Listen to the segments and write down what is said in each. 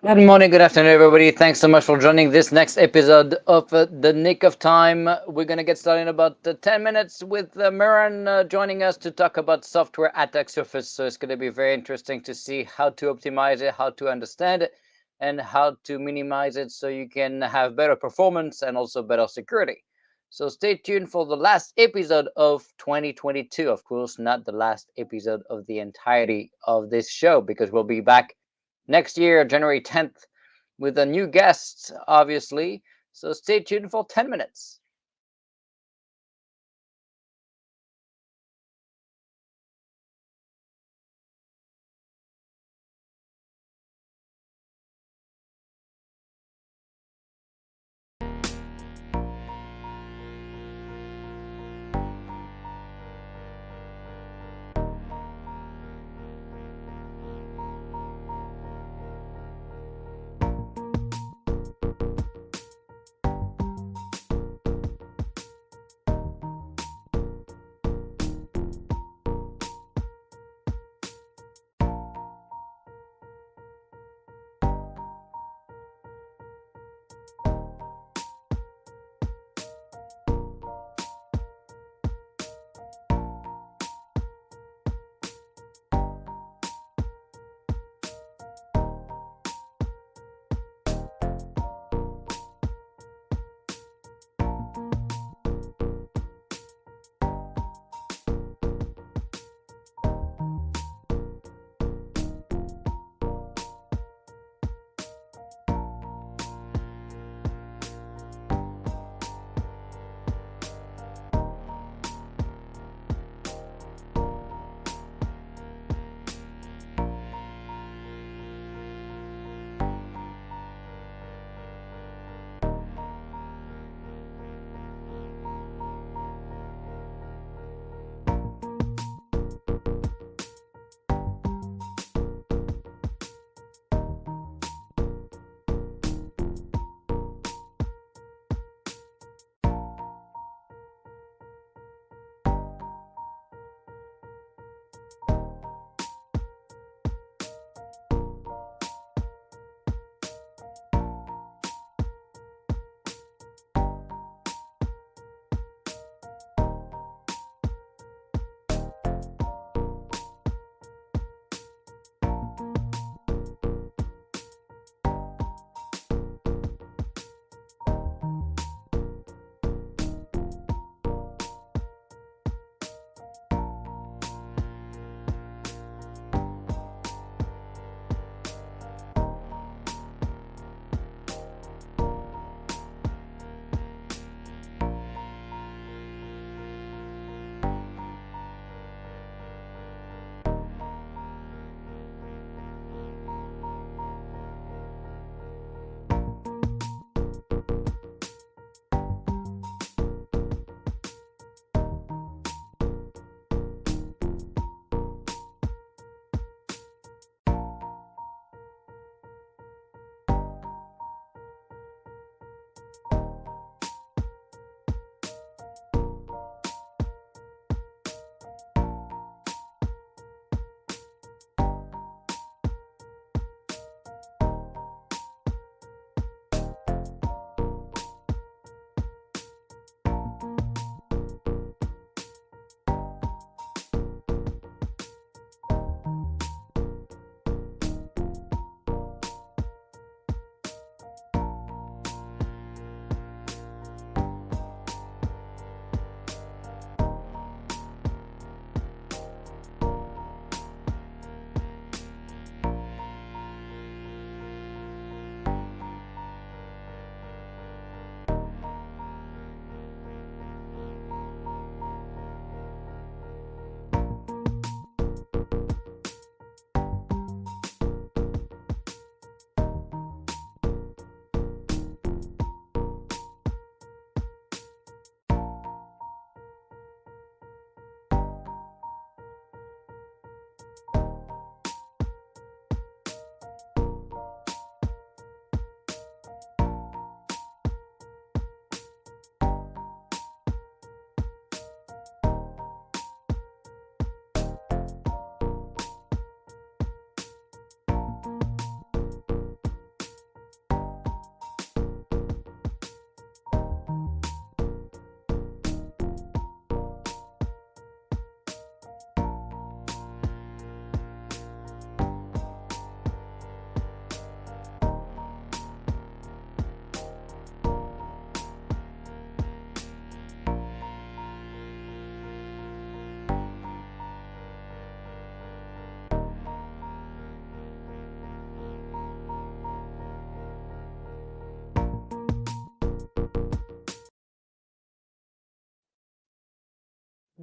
Good morning, good afternoon, everybody. Thanks so much for joining this next episode of The Nick of Time. We're going to get started in about 10 minutes with Mehran joining us to talk about software attack surface. So it's going to be very interesting to see how to optimize it, how to understand it, and how to minimize it so you can have better performance and also better security. So stay tuned for the last episode of 2022. Of course, not the last episode of the entirety of this show because we'll be back next year, January 10th, with a new guest, obviously. So stay tuned for 10 minutes.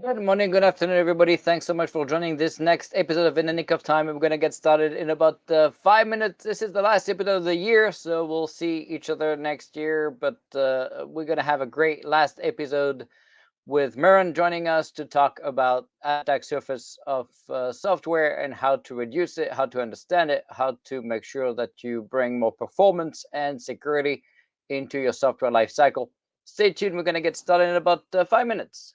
Good morning, good afternoon, everybody. Thanks so much for joining this next episode of In the Nick of Time. We're going to get started in about 5 minutes. This is the last episode of the year, so we'll see each other next year. But we're going to have a great last episode with Mehran joining us to talk about attack surface of software and how to reduce it, how to understand it, how to make sure that you bring more performance and security into your software lifecycle. Stay tuned. We're going to get started in about 5 minutes.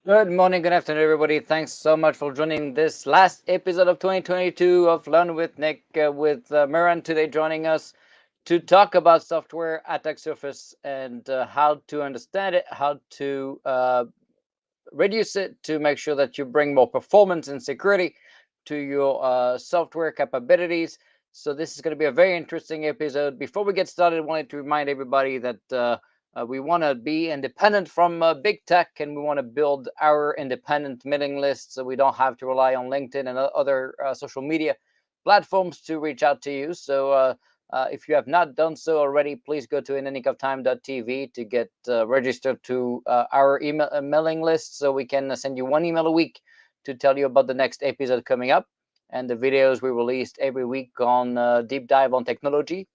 Good morning, good afternoon, everybody. Thanks so much for joining this last episode of 2022 of Learn with Nick, with Mehran today joining us to talk about software attack surface and how to understand it, how to reduce it, to make sure that you bring more performance and security to your software capabilities. So this is going to be a very interesting episode. Before we get started, I wanted to remind everybody that we want to be independent from big tech, and we want to build our independent mailing list so we don't have to rely on LinkedIn and other social media platforms to reach out to you. So if you have not done so already, please go to inthenicoftime.tv to get registered to our mailing list, so we can send you one email a week to tell you about the next episode coming up and the videos we released every week on deep dive on technology.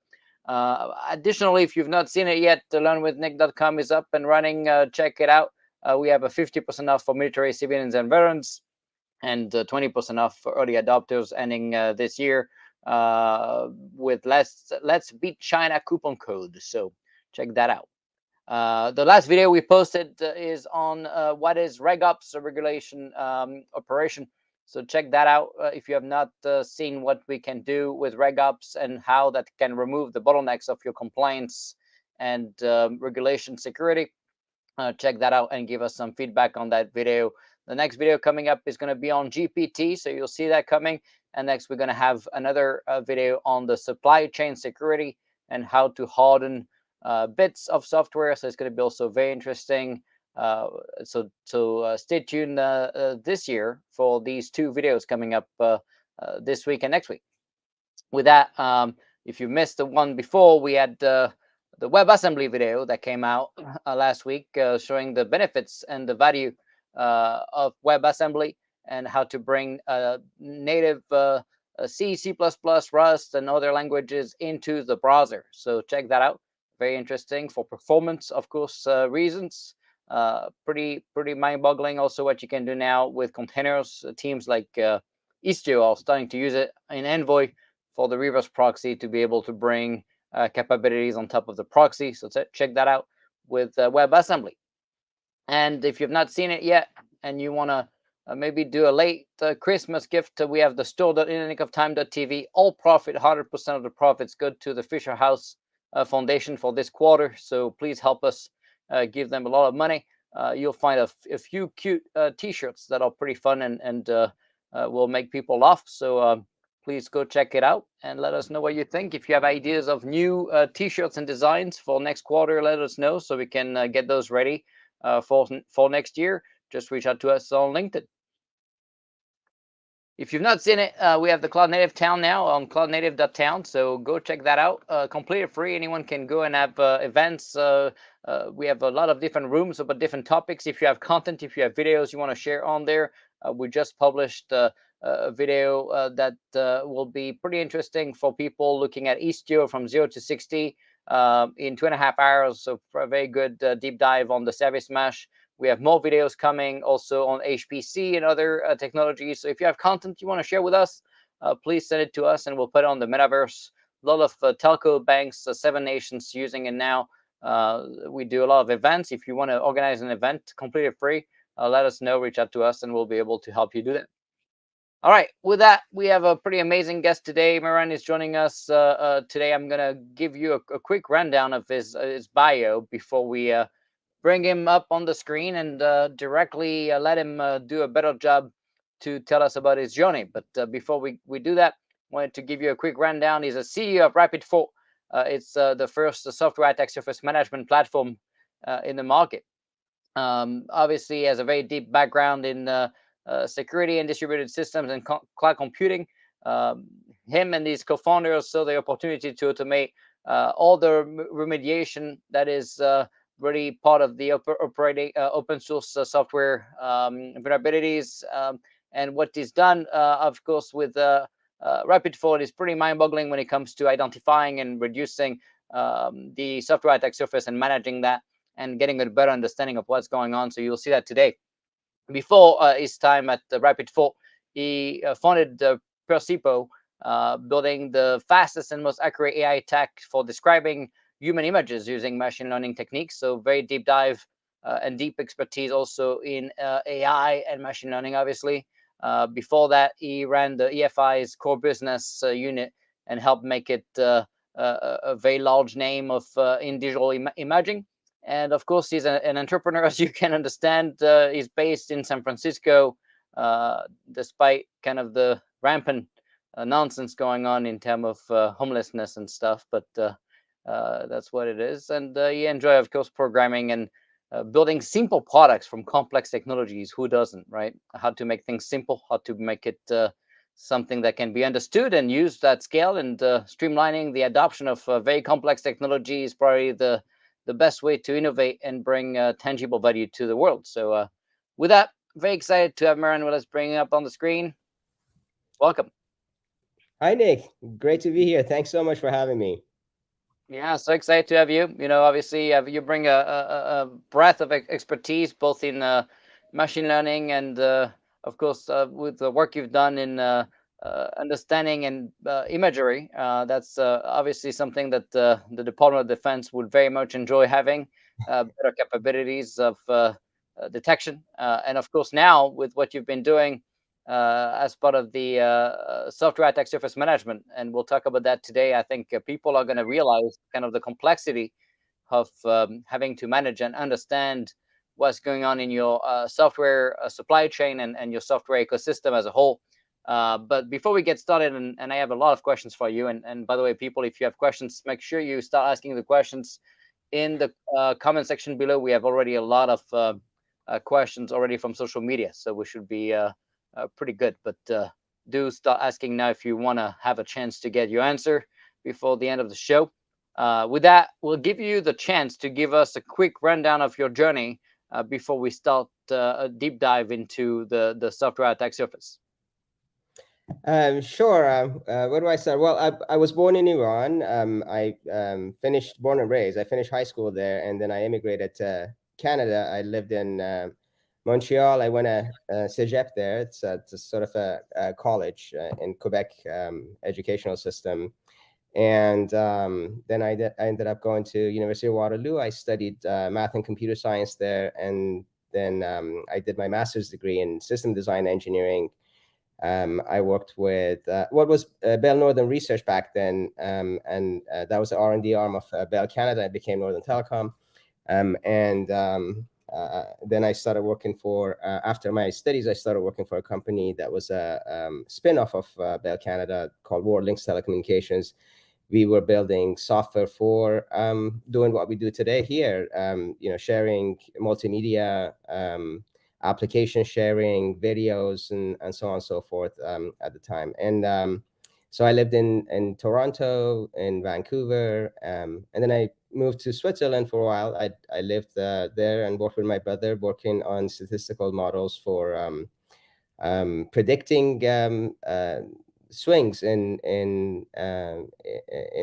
Additionally, if you've not seen it yet, learnwithnick.com is up and running. Check it out. We have a 50% off for military, civilians, and veterans, and 20% off for early adopters ending this year with Let's Beat China coupon code. So check that out. The last video we posted is on what is RegOps, regulation operation. So check that out if you have not seen what we can do with RegOps and how that can remove the bottlenecks of your compliance and regulation security. Check that out and give us some feedback on that video. The next video coming up is going to be on GPT, so you'll see that coming. And next, we're going to have another video on the supply chain security and how to harden bits of software. So it's going to be also very interesting. So stay tuned this year for these two videos coming up this week and next week. With that, if you missed the one before, we had the WebAssembly video that came out last week showing the benefits and the value of WebAssembly and how to bring native C, C++, Rust, and other languages into the browser. So check that out. Very interesting for performance, of course, reasons. Pretty mind-boggling also what you can do now with containers. Teams like Istio are starting to use it in Envoy for the reverse proxy to be able to bring capabilities on top of the proxy. So check that out with WebAssembly. And if you've not seen it yet and you want to maybe do a late Christmas gift, we have the store.inthenicoftime.tv. All profit, 100% of the profits go to the Fisher House Foundation for this quarter. So please help us give them a lot of money. You'll find a few cute t-shirts that are pretty fun and will make people laugh. So please go check it out and let us know what you think. If you have ideas of new t-shirts and designs for next quarter, let us know so we can get those ready for next year. Just reach out to us on LinkedIn. If you've not seen it, we have the Cloud Native Town now on cloudnative.town. So go check that out. Completely free. Anyone can go and have events. We have a lot of different rooms about different topics. If you have content, if you have videos you want to share on there, we just published a video that will be pretty interesting for people looking at Istio from 0 to 60 in 2.5 hours. So for a very good deep dive on the service mesh. We have more videos coming also on HPC and other technologies. So if you have content you want to share with us, please send it to us and we'll put it on the metaverse. A lot of telco banks, 7 nations using it now. We do a lot of events. If you want to organize an event completely free, let us know, reach out to us, and we'll be able to help you do that. All right, with that, we have a pretty amazing guest today. Mehran is joining us today. I'm going to give you a quick rundown of his bio before we bring him up on the screen and directly let him do a better job to tell us about his journey. But before we do that, I wanted to give you a quick rundown. He's a CEO of RapidFort. It's the first software attack surface management platform in the market. Obviously, he has a very deep background in security and distributed systems and cloud computing. Him and his co-founders saw the opportunity to automate all the remediation that is really part of the operating open source software vulnerabilities. And what is done, of course, with RapidFort is pretty mind-boggling when it comes to identifying and reducing the software attack surface and managing that and getting a better understanding of what's going on. So you'll see that today. Before his time at RapidFort, he founded Percipo, building the fastest and most accurate AI tech for describing human images using machine learning techniques. So very deep dive and deep expertise also in AI and machine learning, obviously. Before that, he ran the EFI's core business unit and helped make it a very large name of in digital imaging. And of course, he's an entrepreneur, as you can understand. He's based in San Francisco, despite kind of the rampant nonsense going on in terms of homelessness and stuff. But that's what it is. And you enjoy, of course, programming and building simple products from complex technologies. Who doesn't, right? How to make things simple, how to make it something that can be understood and used at scale, and streamlining the adoption of very complex technology is probably the best way to innovate and bring tangible value to the world. So with that, very excited to have Mehran with us, bringing up on the screen. Welcome. Hi, Nick. Great to be here. Thanks so much for having me. Yeah, so excited to have you. Obviously, you bring a breadth of expertise both in machine learning and, of course, with the work you've done in understanding and imagery. That's obviously something that the Department of Defense would very much enjoy having better capabilities of detection. And of course, now with what you've been doing as part of the software attack surface management. And we'll talk about that today. I think people are going to realize kind of the complexity of having to manage and understand what's going on in your software supply chain and your software ecosystem as a whole. But before we get started, and I have a lot of questions for you. And by the way, people, if you have questions, make sure you start asking the questions in the comment section below. We have already a lot of questions already from social media, so we should be pretty good. But do start asking now if you want to have a chance to get your answer before the end of the show. With that, we'll give you the chance to give us a quick rundown of your journey before we start a deep dive into the software attack surface. Sure. Where do I start? Well, I was born in Iran. I finished born and raised. I finished high school there, and then I immigrated to Canada. I lived in Montreal. I went to Cégep there. It's a sort of a college in Quebec educational system. And then I ended up going to University of Waterloo. I studied math and computer science there, and then I did my master's degree in system design engineering. I worked with what was Bell Northern Research back then, and that was the R&D arm of Bell Canada. It became Northern Telecom. Then I started working for, after my studies, I started working for a company that was a spin-off of Bell Canada called World Links Telecommunications. We were building software for doing what we do today here, sharing multimedia, application sharing, videos, and so on and so forth at the time. And so I lived in Toronto, in Vancouver, and then I moved to Switzerland for a while. I lived there and worked with my brother, working on statistical models for predicting swings in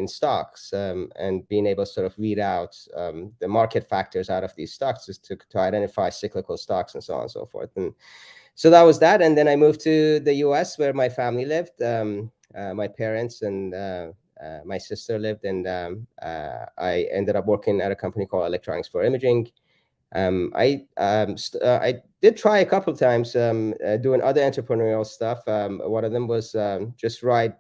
stocks, and being able to sort of weed out the market factors out of these stocks to identify cyclical stocks and so on and so forth. And so that was that. And then I moved to the US where my family lived. My parents and my sister lived, and I ended up working at a company called Electronics for Imaging. I did try a couple of times doing other entrepreneurial stuff. One of them was just right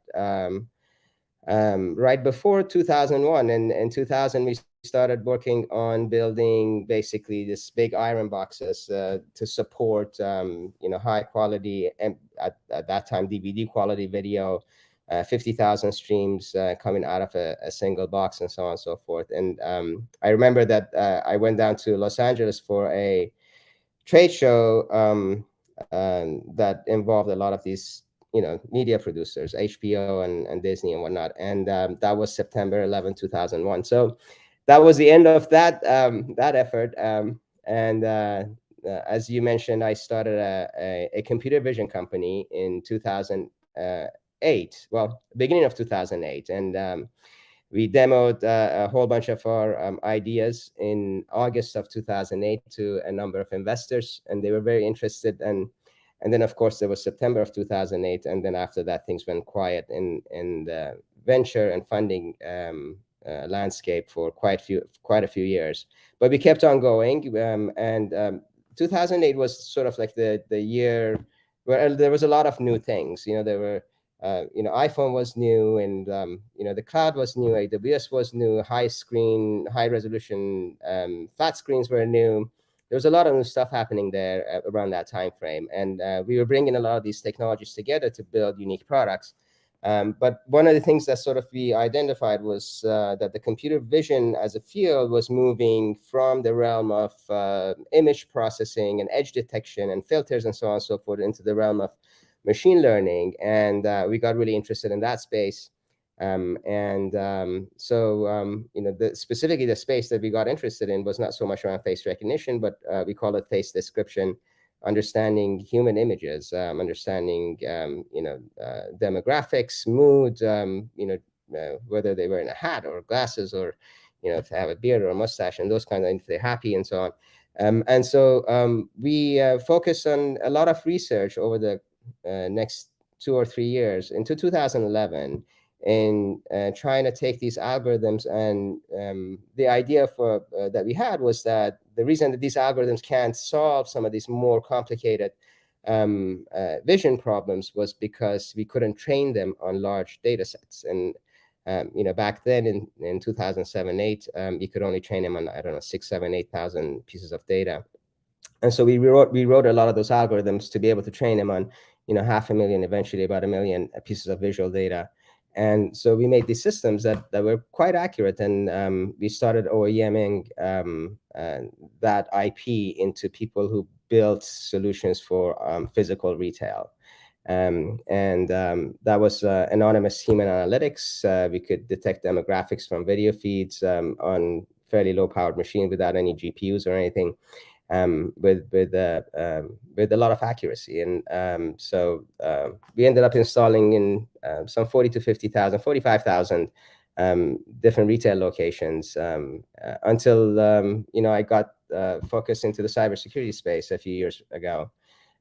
before 2001. And in 2000, we started working on building basically this big iron boxes to support high quality, and at that time DVD quality video. 50,000 streams coming out of a single box, and so on and so forth. And I remember that I went down to Los Angeles for a trade show that involved a lot of these, media producers, HBO and Disney and whatnot. And that was September 11, 2001. So that was the end of that effort. And as you mentioned, I started a computer vision company in 2008. Well, beginning of 2008. And we demoed a whole bunch of our ideas in August of 2008 to a number of investors, and they were very interested. And then, of course, there was September of 2008, and then after that, things went quiet in the venture and funding landscape for quite a few years. But we kept on going, and 2008 was sort of like the year where there was a lot of new things. There were iPhone was new, and the cloud was new, AWS was new, high resolution flat screens were new. There was a lot of new stuff happening there around that time frame, and we were bringing a lot of these technologies together to build unique products. But one of the things that sort of we identified was that the computer vision as a field was moving from the realm of image processing and edge detection and filters and so on and so forth into the realm of machine learning. And we got really interested in that space. Specifically the space that we got interested in was not so much around face recognition, but we call it face description, understanding human images, understanding demographics, mood, whether they wear a hat or glasses, or if they have a beard or a mustache, and those kind of, if they're happy and so on. We focused on a lot of research over the next 2 or 3 years into 2011 in trying to take these algorithms. And the idea that we had was that the reason that these algorithms can't solve some of these more complicated vision problems was because we couldn't train them on large data sets. And back then in 2007, 8, you could only train them on, I don't know, 6, 7, 8,000 pieces of data. And so we wrote a lot of those algorithms to be able to train them on 500,000, eventually about 1 million pieces of visual data. And so we made these systems that were quite accurate, and we started OEMing that IP into people who built solutions for physical retail. That was anonymous human analytics. We could detect demographics from video feeds on fairly low-powered machine without any GPUs or anything. With a lot of accuracy. And we ended up installing in some 40 to 50,000, 45,000 different retail locations until I got focused into the cybersecurity space a few years ago.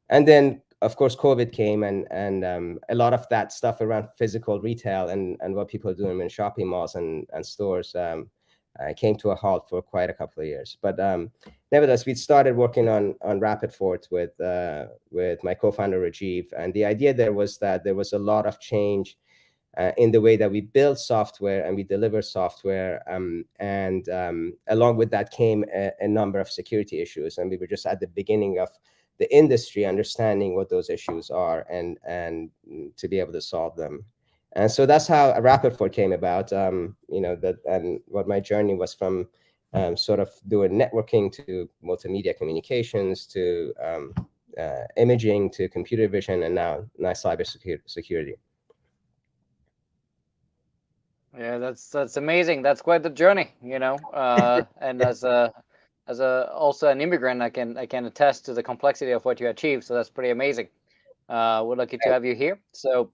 And then, of course, COVID came, and a lot of that stuff around physical retail and what people are doing in shopping malls and stores came to a halt for quite a couple of years. But nevertheless, we started working on RapidFort with my co-founder Rajiv, and the idea there was that there was a lot of change in the way that we build software and we deliver software, and along with that came a number of security issues, and we were just at the beginning of the industry understanding what those issues are and to be able to solve them. And so that's how RapidFort came about. And what my journey was from sort of doing networking to multimedia communications to imaging to computer vision, and now cyber security. Yeah, that's amazing. That's quite the journey, and as also an immigrant, I can attest to the complexity of what you achieved. So that's pretty amazing. We're lucky to have you here. So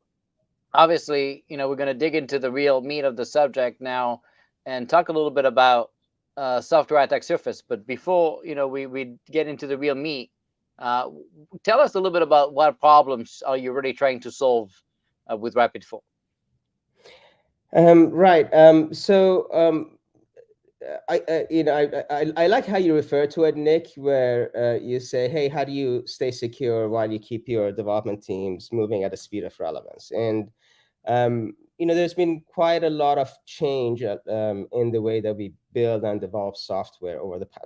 obviously, we're going to dig into the real meat of the subject now and talk a little bit about software attack surface. But before we get into the real meat, tell us a little bit about what problems are you really trying to solve with RapidFort. Right. I like how you refer to it, Nick, where you say, hey, how do you stay secure while you keep your development teams moving at the speed of relevance? And there's been quite a lot of change in the way that we build and develop software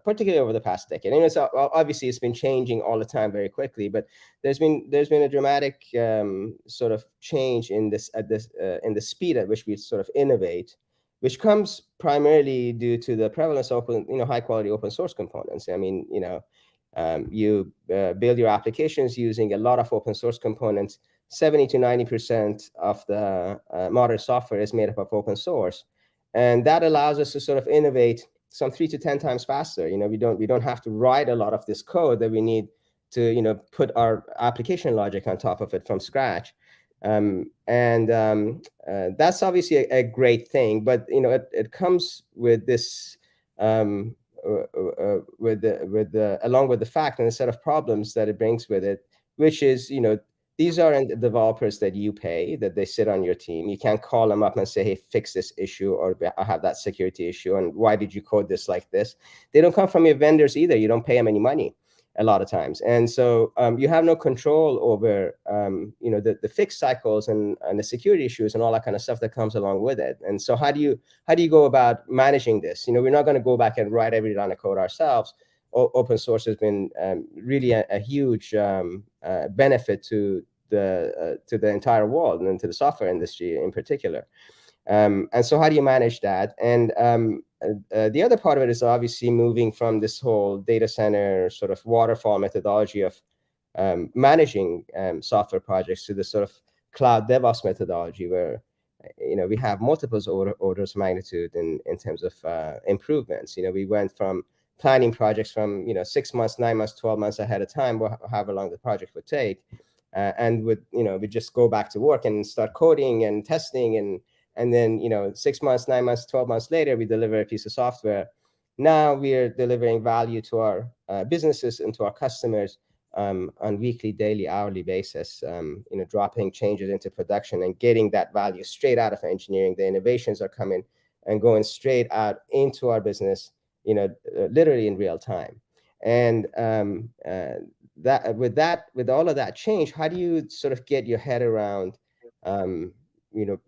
particularly over the past decade. And obviously it's been changing all the time very quickly, but there's been a dramatic sort of change in in the speed at which we sort of innovate, which comes primarily due to the prevalence of high quality open source components. I mean, you build your applications using a lot of open source components. 70 to 90% of the modern software is made up of open source, and that allows us to sort of innovate some 3 to 10 times faster. We don't have to write a lot of this code that we need to put our application logic on top of it from scratch. That's obviously a great thing, but it comes with this along with the fact and a set of problems that it brings with it, which is these aren't the developers that you pay, that they sit on your team. You can't call them up and say, hey, fix this issue, or I have that security issue, and why did you code this like this? They don't come from your vendors either. You don't pay them any money a lot of times. And so you have no control over, the fix cycles and the security issues and all that kind of stuff that comes along with it. And so how do you go about managing this? We're not going to go back and write every line of code ourselves. Open source has been really a huge benefit to the entire world and to the software industry in particular. And so how do you manage that? And the other part of it is obviously moving from this whole data center sort of waterfall methodology of managing software projects to the sort of cloud DevOps methodology, where we have multiples orders of magnitude in terms of improvements. We went from planning projects from 6 months, 9 months, 12 months ahead of time, however long the project would take, and we just go back to work and start coding and testing, and then 6 months, 9 months, 12 months later, we deliver a piece of software. Now we are delivering value to our businesses and to our customers on weekly, daily, hourly basis, dropping changes into production and getting that value straight out of engineering. The innovations are coming and going straight out into our business, literally in real time. And with all of that change, how do you sort of get your head around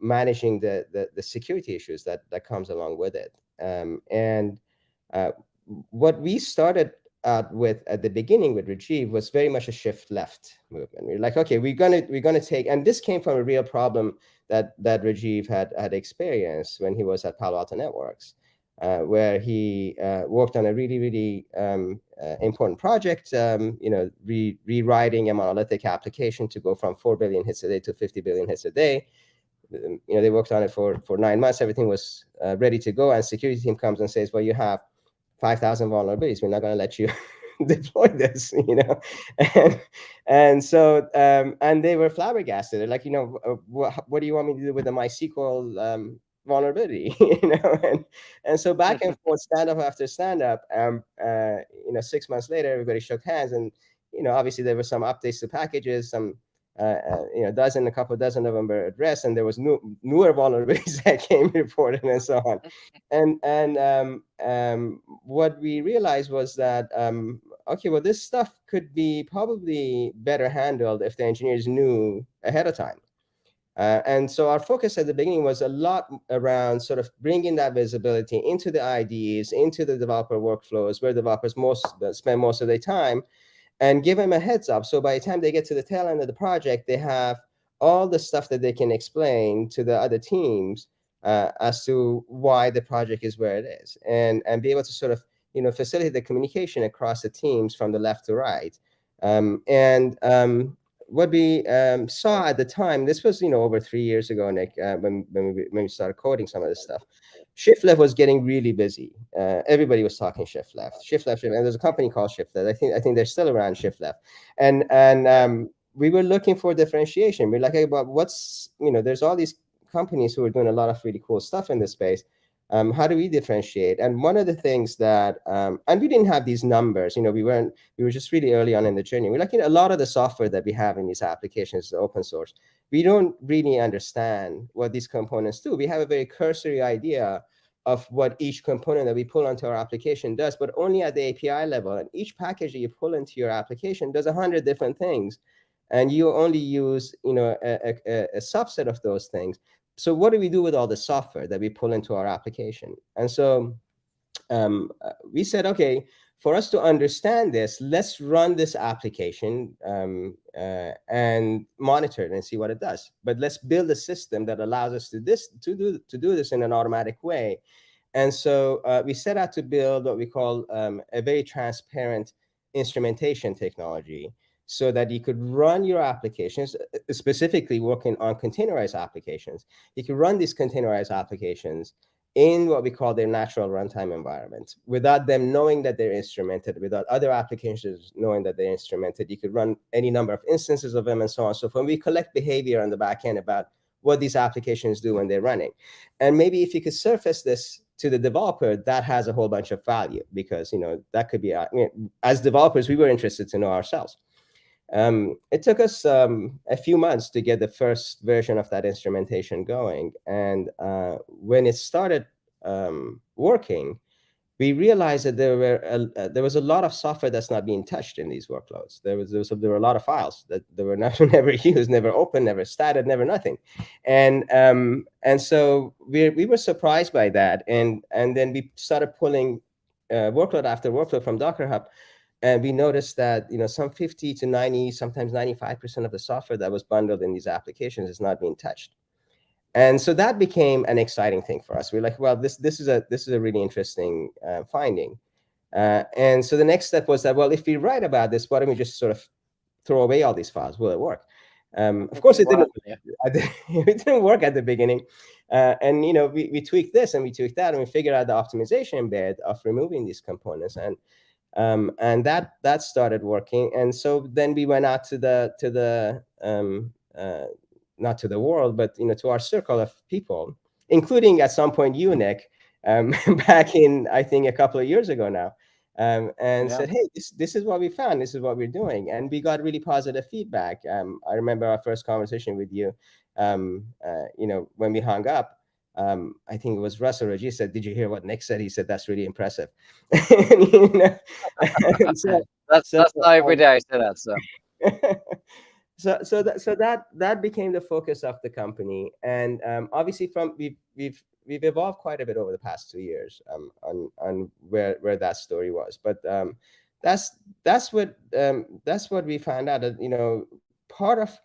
managing the security issues that comes along with it? And what we started out with at the beginning with Rajiv was very much a shift left movement. We're like, okay, we're gonna take, and this came from a real problem that Rajiv had experienced when he was at Palo Alto Networks, where he worked on a really, really important project, rewriting a monolithic application to go from 4 billion hits a day to 50 billion hits a day. They worked on it for 9 months. Everything was ready to go, and security team comes and says, well, you have 5,000 vulnerabilities. We're not going to let you deploy this, and so and they were flabbergasted. They're like, what do you want me to do with the MySQL vulnerability? And so back and forth, stand up after stand up. 6 months later, everybody shook hands, and obviously there were some updates to packages, some a couple dozen of them were addressed, and there was newer vulnerabilities that came reported and so on. And what we realized was that, okay, well, this stuff could be probably better handled if the engineers knew ahead of time. And so our focus at the beginning was a lot around sort of bringing that visibility into the IDEs, into the developer workflows, where developers spend most of their time, and give them a heads up. So by the time they get to the tail end of the project, they have all the stuff that they can explain to the other teams as to why the project is where it is, and be able to sort of facilitate the communication across the teams from the left to right. What we saw at the time, this was over 3 years ago, Nick, when we started coding some of this stuff. Shift left was getting really busy. Everybody was talking shift left, and there's a company called Shift Left. I think they're still around, Shift Left, and we were looking for differentiation. We're like, hey, but what's there's all these companies who are doing a lot of really cool stuff in this space. How do we differentiate? And one of the things that, and we didn't have these numbers, we were just really early on in the journey. We're like, a lot of the software that we have in these applications is open source. We don't really understand what these components do. We have a very cursory idea of what each component that we pull onto our application does, but only at the API level. And each package that you pull into your application does 100 different things. And you only use, a subset of those things. So what do we do with all the software that we pull into our application? And so we said, okay, for us to understand this, let's run this application and monitor it and see what it does. But let's build a system that allows us to do this in an automatic way. And so we set out to build what we call a very transparent instrumentation technology, so that you could run your applications, specifically working on containerized applications. You can run these containerized applications in what we call their natural runtime environment, without them knowing that they're instrumented, without other applications knowing that they're instrumented. You could run any number of instances of them and so on. So when we collect behavior on the back end about what these applications do when they're running, and maybe if you could surface this to the developer, that has a whole bunch of value, because that could be, as developers, we were interested to know ourselves. It took us a few months to get the first version of that instrumentation going. And when it started working, we realized that there was a lot of software that's not being touched in these workloads. There were a lot of files that they were never used, never opened, never started, never nothing, and so we were surprised by that, and then we started pulling workload after workload from Docker Hub, and we noticed that some 50 to 90, sometimes 95% of the software that was bundled in these applications is not being touched. And so that became an exciting thing for us. We're like, well, this is a really interesting finding. And so the next step was that, well, if we write about this, why don't we just sort of throw away all these files? Will it work? Of course, it didn't. Right. Yeah. It didn't work at the beginning, and we tweaked this and we tweaked that, and we figured out the optimization bed of removing these components, and that started working. And so then we went out to the not to the world, but to our circle of people, including at some point you, Nick, back in, I think, a couple of years ago now, and Yeah. said, hey, this is what we found, this is what we're doing, and we got really positive feedback. I remember our first conversation with you, when we hung up. I think it was Russ or Rajiv said, "Did you hear what Nick said?" He said, "That's really impressive." and, and so, That's so not every day I say that. So so that became the focus of the company, and obviously from we've evolved quite a bit over the past 2 years, on where that story was, but that's that's what we found out, that part of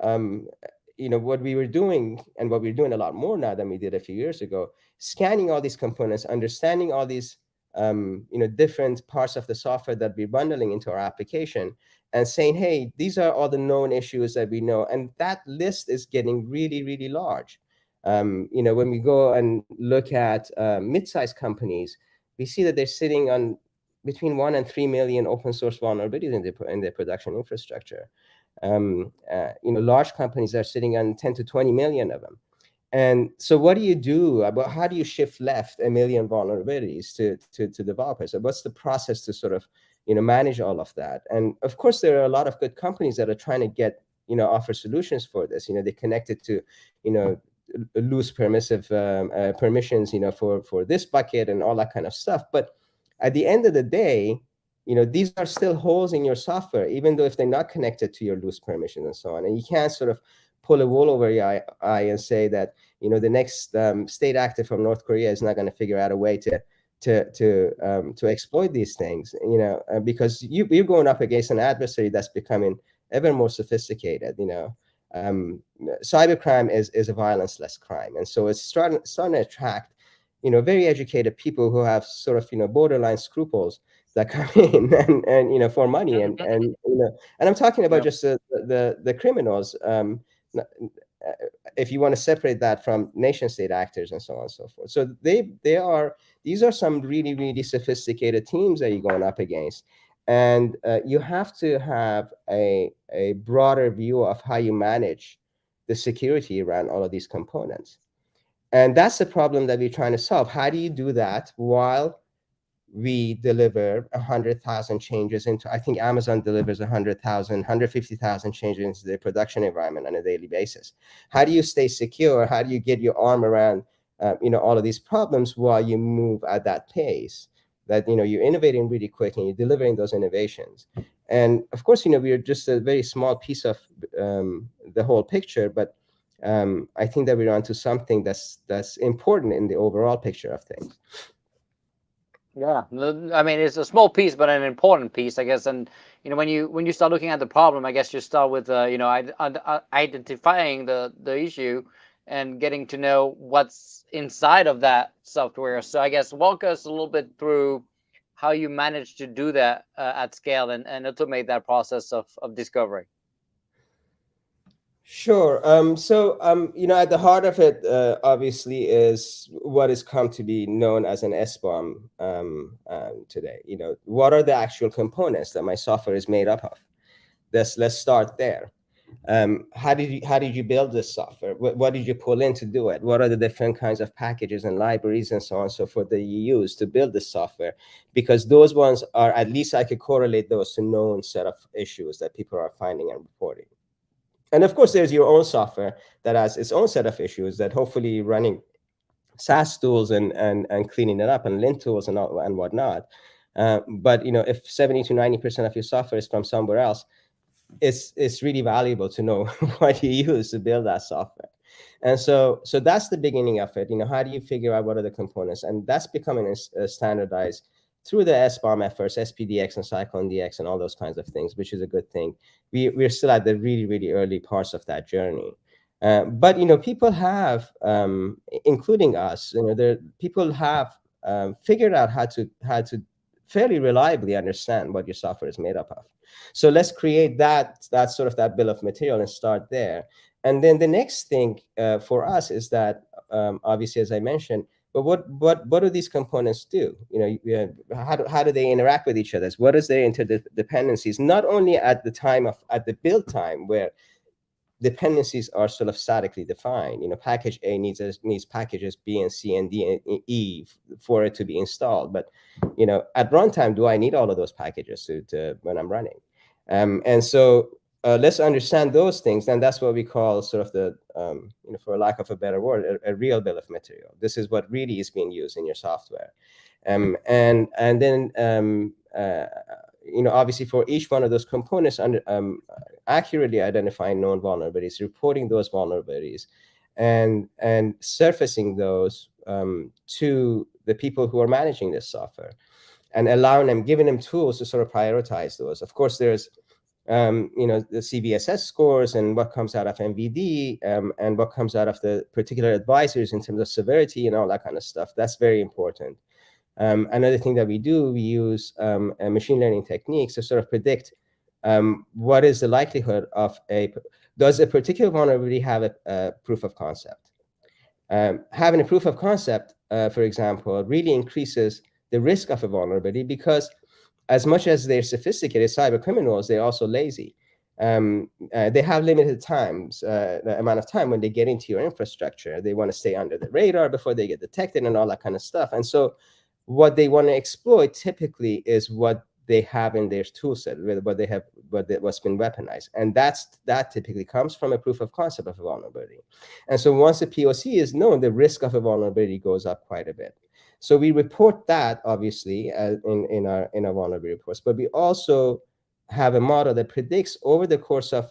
um, what we were doing, and what we're doing a lot more now than we did a few years ago, scanning all these components, understanding all these different parts of the software that we're bundling into our application, and saying, hey, these are all the known issues that we know, and that list is getting really, really large. When we go and look at mid-sized companies, we see that they're sitting on between 1 and 3 million open source vulnerabilities in their production infrastructure. Large companies are sitting on 10 to 20 million of them. And so what do you do about, how do you shift left 1 million vulnerabilities to developers? So what's the process to sort of, manage all of that? And of course, there are a lot of good companies that are trying to offer solutions for this. They connect it to, loose permissive permissions, for this bucket and all that kind of stuff. But at the end of the day, these are still holes in your software, even though if they're not connected to your loose permissions and so on. And you can't sort of pull a wool over your eye and say that, the next state actor from North Korea is not going to figure out a way to exploit these things, because you're going up against an adversary that's becoming ever more sophisticated. Cybercrime is a violence-less crime, and so it's starting to attract, very educated people who have sort of, borderline scruples that come in and for money, and I'm talking about yeah. just the criminals. If you want to separate that from nation state actors and so on and so forth. So these are some really, really sophisticated teams that you're going up against. And you have to have a broader view of how you manage the security around all of these components. And that's the problem that we're trying to solve. How do you do that while we deliver 100,000 changes into, I think Amazon delivers 100,000, 150,000 changes into their production environment on a daily basis. How do you stay secure? How do you get your arm around, all of these problems while you move at that pace? That, you're innovating really quick and you're delivering those innovations. And of course, we're just a very small piece of the whole picture, but I think that we're onto something that's important in the overall picture of things. Yeah, I mean, it's a small piece, but an important piece, I guess. And when you start looking at the problem, I guess you start with identifying the issue and getting to know what's inside of that software. So I guess walk us a little bit through how you manage to do that at scale and automate that process of discovery. Sure. At the heart of it, obviously, is what has come to be known as an SBOM today. What are the actual components that my software is made up of? Let's start there. How did you build this software? What did you pull in to do it? What are the different kinds of packages and libraries and so on and so forth that you use to build this software? Because those ones are, at least I could correlate those to known set of issues that people are finding and reporting. And of course, there's your own software that has its own set of issues that hopefully running SaaS tools and cleaning it up and lint tools and all, and whatnot. But if 70 to 90% of your software is from somewhere else, it's really valuable to know what you use to build that software. And so that's the beginning of it. How do you figure out what are the components? And that's becoming standardized through the SBOM efforts, SPDX and Cyclone DX and all those kinds of things, which is a good thing. We're still at the really, really early parts of that journey. But people have, including us, people have figured out how to fairly reliably understand what your software is made up of. So let's create that sort of that bill of material and start there. And then the next thing for us is that, obviously, as I mentioned, but what do these components do? How do they interact with each other? What is their interdependencies? Not only at the build time, where dependencies are sort of statically defined. Package A needs packages B and C and D and E for it to be installed. But at runtime, do I need all of those packages to when I'm running? And so let's understand those things, and that's what we call sort of the, for lack of a better word, a real bill of material. This is what really is being used in your software, and then obviously for each one of those components, accurately identifying known vulnerabilities, reporting those vulnerabilities, and surfacing those to the people who are managing this software, and giving them tools to sort of prioritize those. Of course, there's the CVSS scores and what comes out of MVD, and what comes out of the particular advisors in terms of severity and all that kind of stuff. That's very important. Another thing that we use machine learning techniques to sort of predict what is the likelihood of does a particular vulnerability have a proof of concept. Having a proof of concept, for example, really increases the risk of a vulnerability, because as much as they're sophisticated cyber criminals, they're also lazy. They have limited the amount of time when they get into your infrastructure. They want to stay under the radar before they get detected and all that kind of stuff. And so what they want to exploit typically is what they have in their tool set, what's been weaponized. And that typically comes from a proof of concept of a vulnerability. And so once a POC is known, the risk of a vulnerability goes up quite a bit. So we report that, obviously, in our vulnerability reports, but we also have a model that predicts over the course of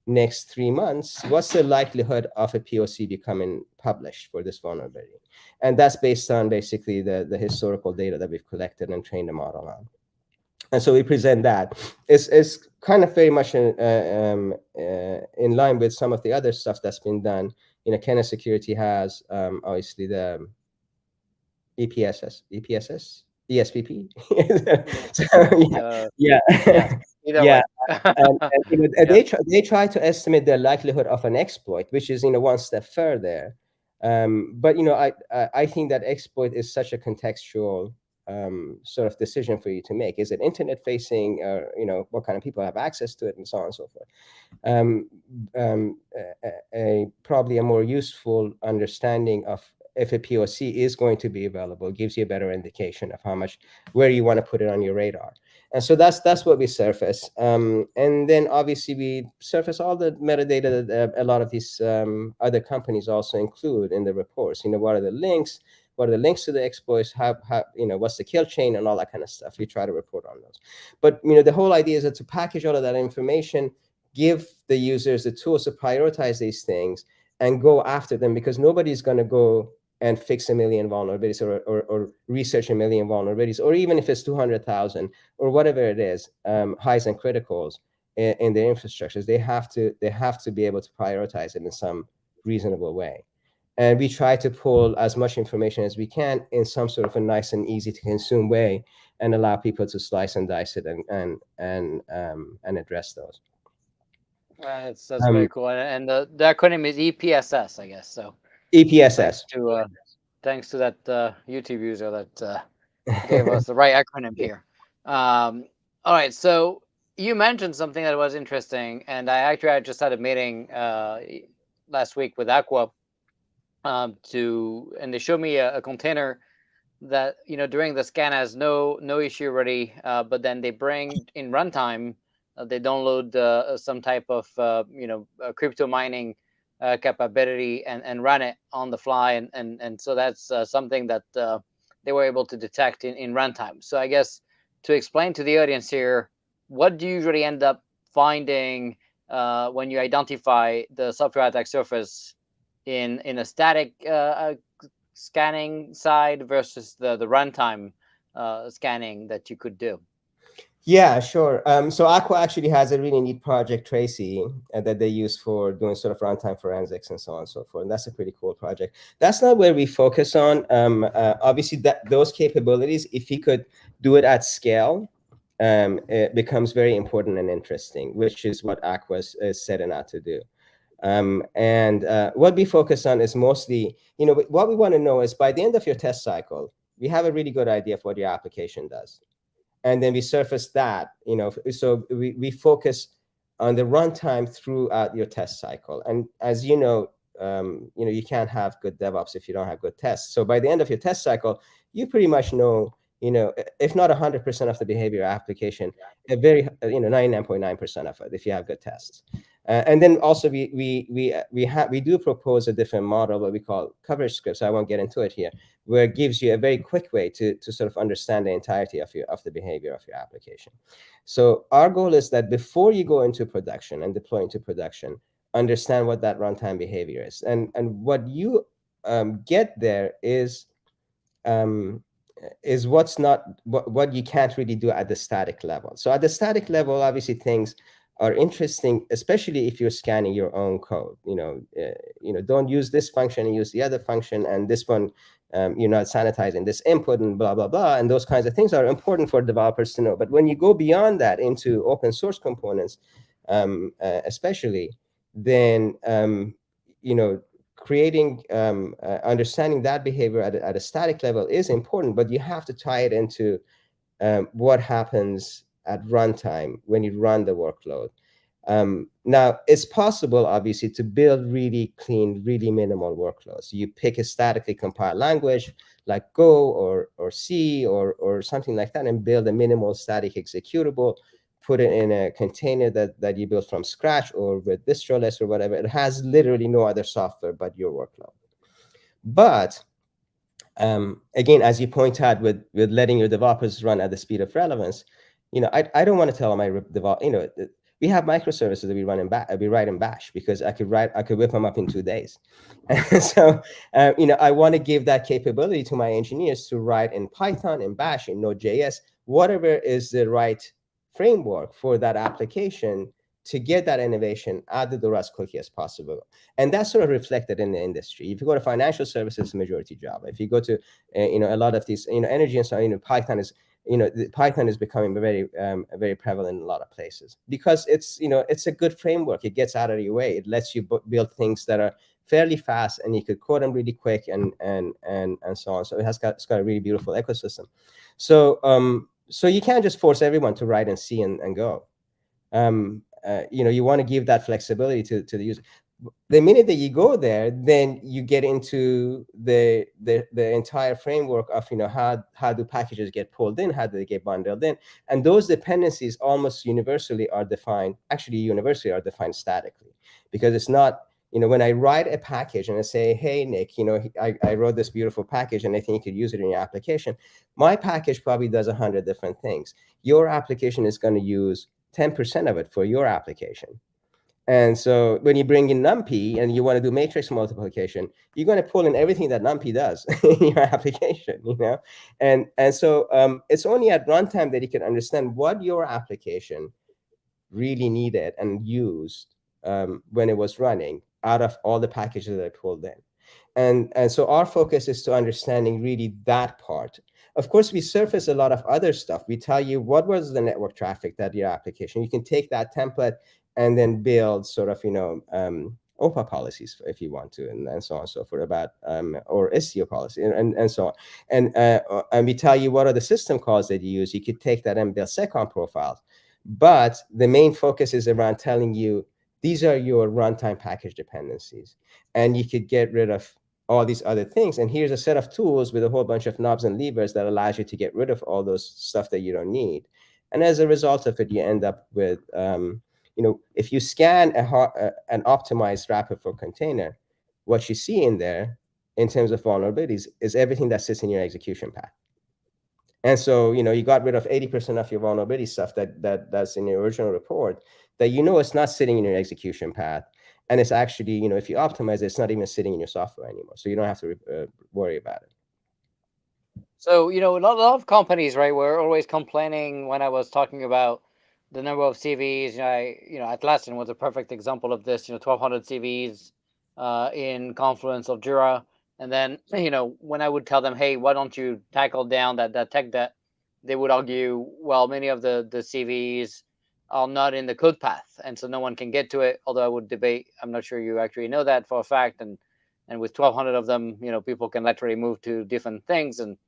next 3 months, what's the likelihood of a POC becoming published for this vulnerability? And that's based on basically the historical data that we've collected and trained the model on. And so we present that. It's kind of very much in line with some of the other stuff that's been done. Kenna Security has obviously the ESPP. So, yeah, Yeah. Either yeah. way. And Yeah. they try to estimate the likelihood of an exploit, which is one step further. But I think that exploit is such a contextual sort of decision for you to make. Is it internet facing, or what kind of people have access to it, and so on and so forth. Probably a more useful understanding of if a POC is going to be available gives you a better indication of where you want to put it on your radar. And so that's what we surface. And then obviously we surface all the metadata that a lot of these other companies also include in the reports. What are the links? What are the links to the exploits? What's the kill chain and all that kind of stuff? We try to report on those. But the whole idea is that to package all of that information, give the users the tools to prioritize these things and go after them, because nobody's going to go and fix a million vulnerabilities or research a million vulnerabilities, or even if it's 200,000 or whatever it is, highs and criticals in their infrastructures. They have to be able to prioritize it in some reasonable way. And we try to pull as much information as we can in some sort of a nice and easy to consume way, and allow people to slice and dice it and address those. That's very Um, cool. And the acronym is EPSS, I guess. So thanks EPSS. to that YouTube user that gave us the right acronym here. All right. So You mentioned something that was interesting, and I just had a meeting last week with Aqua and they showed me a container that during the scan has no issue already, but then they bring in runtime, they download some type of crypto mining capability and run it on the fly, and so that's something that they were able to detect in runtime. So I guess to explain to the audience here, what do you usually end up finding when you identify the software attack surface in a static scanning side versus the runtime scanning that you could do? Yeah, sure. So Aqua actually has a really neat project, Tracy, that they use for doing sort of runtime forensics and so on and so forth. And that's a pretty cool project. That's not where we focus on. Obviously, those capabilities, if you could do it at scale, it becomes very important and interesting, which is what Aqua is setting out to do. And what we focus on is mostly, what we want to know is by the end of your test cycle, we have a really good idea of what your application does, and then we surface that, so we focus on the runtime throughout your test cycle. And as you can't have good DevOps if you don't have good tests. So by the end of your test cycle, you pretty much know, if not 100% of the behavior application, a very 99.9% of it if you have good tests. And then also we do propose a different model, what we call coverage scripts. I won't get into it here, where it gives you a very quick way to sort of understand the entirety of the behavior of your application. So our goal is that before you go into production and deploy into production, understand what that runtime behavior is, and what you get there um, is what's not what you can't really do at the static level. So at the static level, obviously things are interesting, especially if you're scanning your own code. Don't use this function and use the other function, and this one you're not sanitizing this input and blah blah blah, and those kinds of things are important for developers to know. But when you go beyond that into open source components, especially, then creating understanding that behavior at a static level is important, but you have to tie it into what happens at runtime when you run the workload. Now, it's possible, obviously, to build really clean, really minimal workloads. You pick a statically compiled language like Go or C or something like that, and build a minimal static executable, put it in a container that you built from scratch or with distroless or whatever. It has literally no other software but your workload. But again, as you point out, with letting your developers run at the speed of relevance, I don't want to tell my develop. We have microservices that we write in Bash, because I could whip them up in 2 days. And so, I want to give that capability to my engineers to write in Python, in Bash, in Node.js, whatever is the right framework for that application, to get that innovation out the door as quickly as possible. And that's sort of reflected in the industry. If you go to financial services, majority Java. If you go to a lot of these energy and so Python is becoming very prevalent in a lot of places, because it's a good framework. It gets out of your way. It lets you build things that are fairly fast, and you could code them really quick, and so on. So it's got a really beautiful ecosystem. So you can't just force everyone to write in C and Go. You want to give that flexibility to the user. The minute that you go there, then you get into the entire framework of how do packages get pulled in, how do they get bundled in, and those dependencies almost universally are defined statically, because it's not, when I write a package and I say, hey Nick, I wrote this beautiful package and I think you could use it in your application. My package probably does 100 different things. Your application is going to use 10% of it for your application. And so when you bring in NumPy and you want to do matrix multiplication, you're going to pull in everything that NumPy does in your application, and so it's only at runtime that you can understand what your application really needed and used when it was running out of all the packages that I pulled in. And so our focus is to understanding really that part. Of course, we surface a lot of other stuff. We tell you what was the network traffic that your application. You can take that template and then build sort of OPA policies if you want to, and so on and so forth, about or Istio policy and so on. And we tell you what are the system calls that you use. You could take that and build SecOn profiles. But the main focus is around telling you these are your runtime package dependencies, and you could get rid of all these other things. And here's a set of tools with a whole bunch of knobs and levers that allows you to get rid of all those stuff that you don't need. And as a result of it, you end up with, if you scan an optimized RapidFort container, what you see in there in terms of vulnerabilities is everything that sits in your execution path. And so, you got rid of 80% of your vulnerability stuff that's in your original report that it's not sitting in your execution path. And it's actually, if you optimize it, it's not even sitting in your software anymore. So you don't have to worry about it. So, a lot of companies, right, were always complaining when I was talking about the number of CVs. Atlassian was a perfect example of this, 1,200 CVs in Confluence of Jira. And then, when I would tell them, hey, why don't you tackle down that tech debt, they would argue, well, many of the CVs are not in the code path. And so no one can get to it. Although I would debate, I'm not sure you actually know that for a fact. And with 1,200 of them, people can literally move to different things. And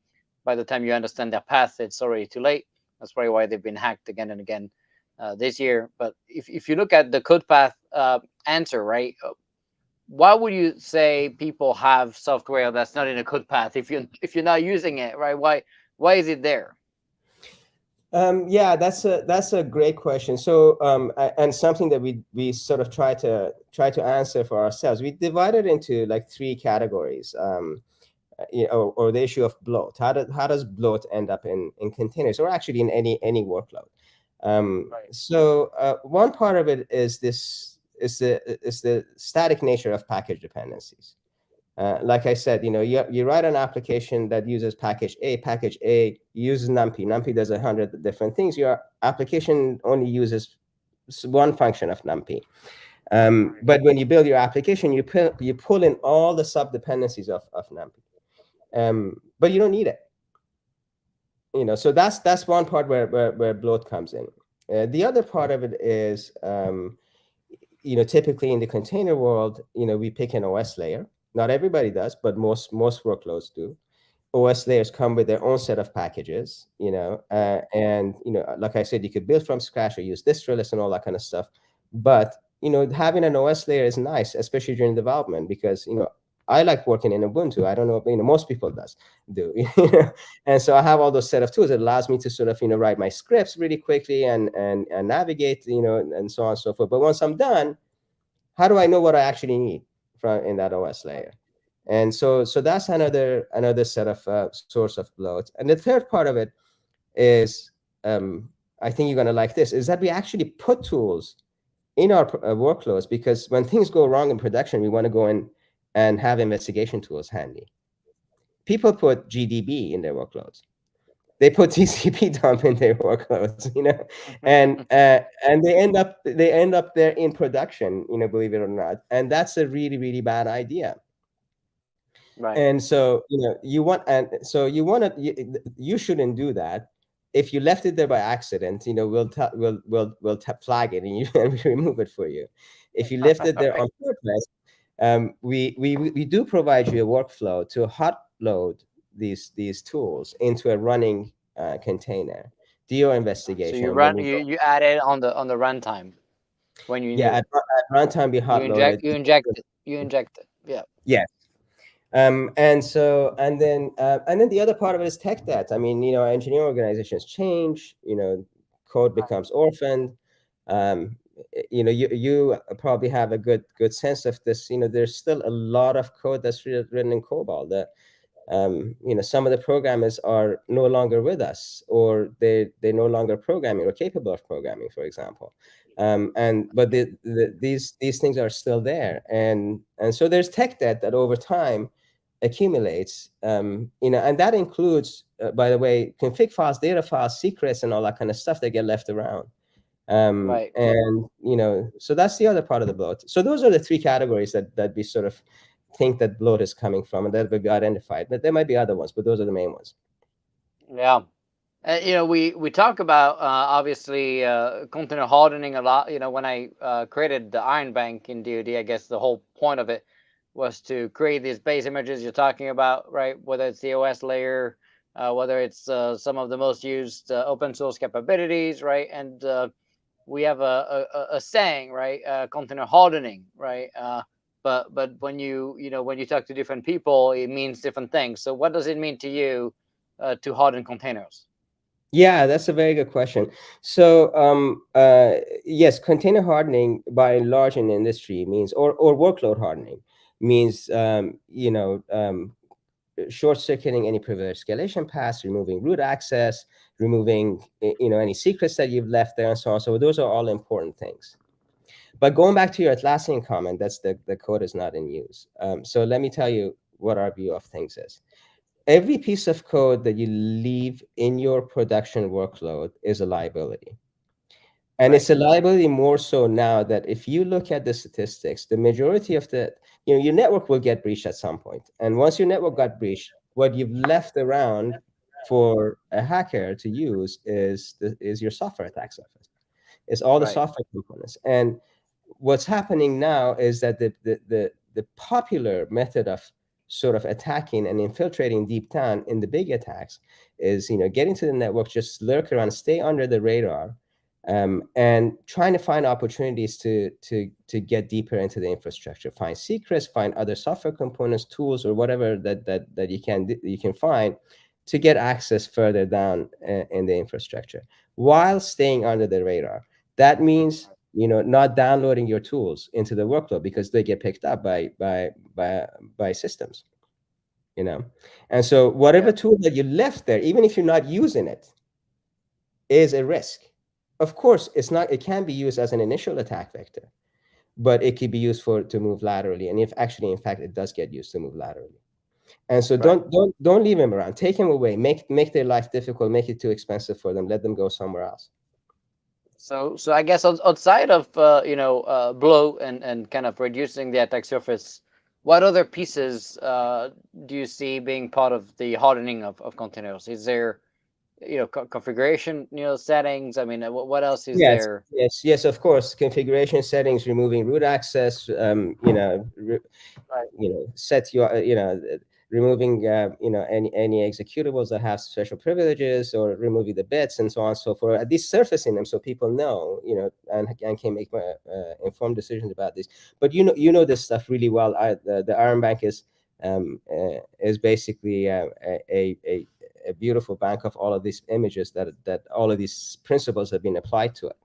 by the time you understand their path, it's already too late. That's probably why they've been hacked again and again this year. But if you look at the code path answer, right, why would you say people have software that's not in a code path if you're not using it, right? Why is it there? Yeah, that's a great question. So, and something that we sort of try to answer for ourselves. We divided into like three categories. Or the issue of bloat. How does bloat end up in containers, or actually in any workload? Right. So one part of it is the static nature of package dependencies. Like I said, you write an application that uses package A. Package A uses NumPy. NumPy does 100 different things. Your application only uses one function of NumPy. But when you build your application, you pull in all the sub dependencies of NumPy. But you don't need it. So that's one part where bloat comes in. The other part of it is, typically in the container world, we pick an OS layer. Not everybody does, but most workloads do. OS layers come with their own set of packages, and like I said, you could build from scratch or use distro list and all that kind of stuff. But having an OS layer is nice, especially during development, because I like working in Ubuntu. I don't know, most people do. And so I have all those set of tools that allows me to sort of write my scripts really quickly and navigate, and so on and so forth. But once I'm done, how do I know what I actually need from in that OS layer? And so that's another set of source of bloat. And the third part of it is, I think you're going to like this, is that we actually put tools in our workloads, because when things go wrong in production, we want to go in and have investigation tools handy. People put GDB in their workloads. They put TCP dump in their workloads, and they end up there in production, believe it or not. And that's a really, really bad idea. Right. And so you shouldn't do that. If you left it there by accident, we'll flag it, and and we remove it for you. If you left it there Right. on purpose, we do provide you a workflow to hot load these tools into a running container, do your So you investigation. When run you you go, you add it on the runtime when you yeah, need at, it. at runtime, we You hot load inject it. you inject it. You inject it. Yeah. Yes. And then the other part of it is tech debt. I mean, engineering organizations change, code becomes orphaned. um, you probably have a good sense of this. There's still a lot of code that's written in COBOL that, some of the programmers are no longer with us, or they're no longer programming or capable of programming, for example. But these things are still there, and so there's tech debt that over time accumulates. And that includes, by the way, config files, data files, secrets, and all that kind of stuff that get left around. Right. And so that's the other part of the bloat. So those are the three categories that we sort of think that bloat is coming from, and that we've identified. But there might be other ones, but those are the main ones. Yeah. We talk about obviously container hardening a lot. When I created the Iron Bank in DoD, I guess the whole point of it was to create these base images you're talking about, right? Whether it's the OS layer, whether it's some of the most used open source capabilities, right? And we have a saying, right? Container hardening, right? But when when you talk to different people, it means different things. So what does it mean to you to harden containers? Yeah, that's a very good question. So, yes, container hardening by and large in the industry means, or workload hardening means, short circuiting any privileged escalation paths, removing root access, removing, any secrets that you've left there, and so on. So those are all important things. But going back to your Atlassian comment, that's the code is not in use. So let me tell you what our view of things is. Every piece of code that you leave in your production workload is a liability. And Right, it's a liability more so now that if you look at the statistics, the majority of your network will get breached at some point. And once your network got breached, what you've left around for a hacker to use is your software attack surface. It's all the right, software components. And what's happening now is that the popular method of sort of attacking and infiltrating deep down in the big attacks is getting to the network, just lurk around, stay under the radar, and trying to find opportunities to get deeper into the infrastructure, find secrets, find other software components, tools, or whatever that you can find to get access further down in the infrastructure while staying under the radar. That means not downloading your tools into the workload because they get picked up by systems. you know and so yeah, whatever tool that you left there, even if you're not using it, is a risk. Of course, it can be used as an initial attack vector, but it could be used for to move laterally, and if actually in fact it does get used to move laterally. And so right. don't leave them around. Take them away. Make their life difficult. Make it too expensive for them. Let them go somewhere else. So I guess outside of blow and kind of reducing the attack surface, what other pieces do you see being part of the hardening of containers? Is there configuration settings? I mean, what else is Yes, there? yes, of course. Configuration settings, removing root access, Right. set your removing any executables that have special privileges, or removing the bits and so on and so forth, at least surfacing them so people know, and can make informed decisions about this. But this stuff really well. The Iron Bank is basically a beautiful bank of all of these images that all of these principles have been applied to it.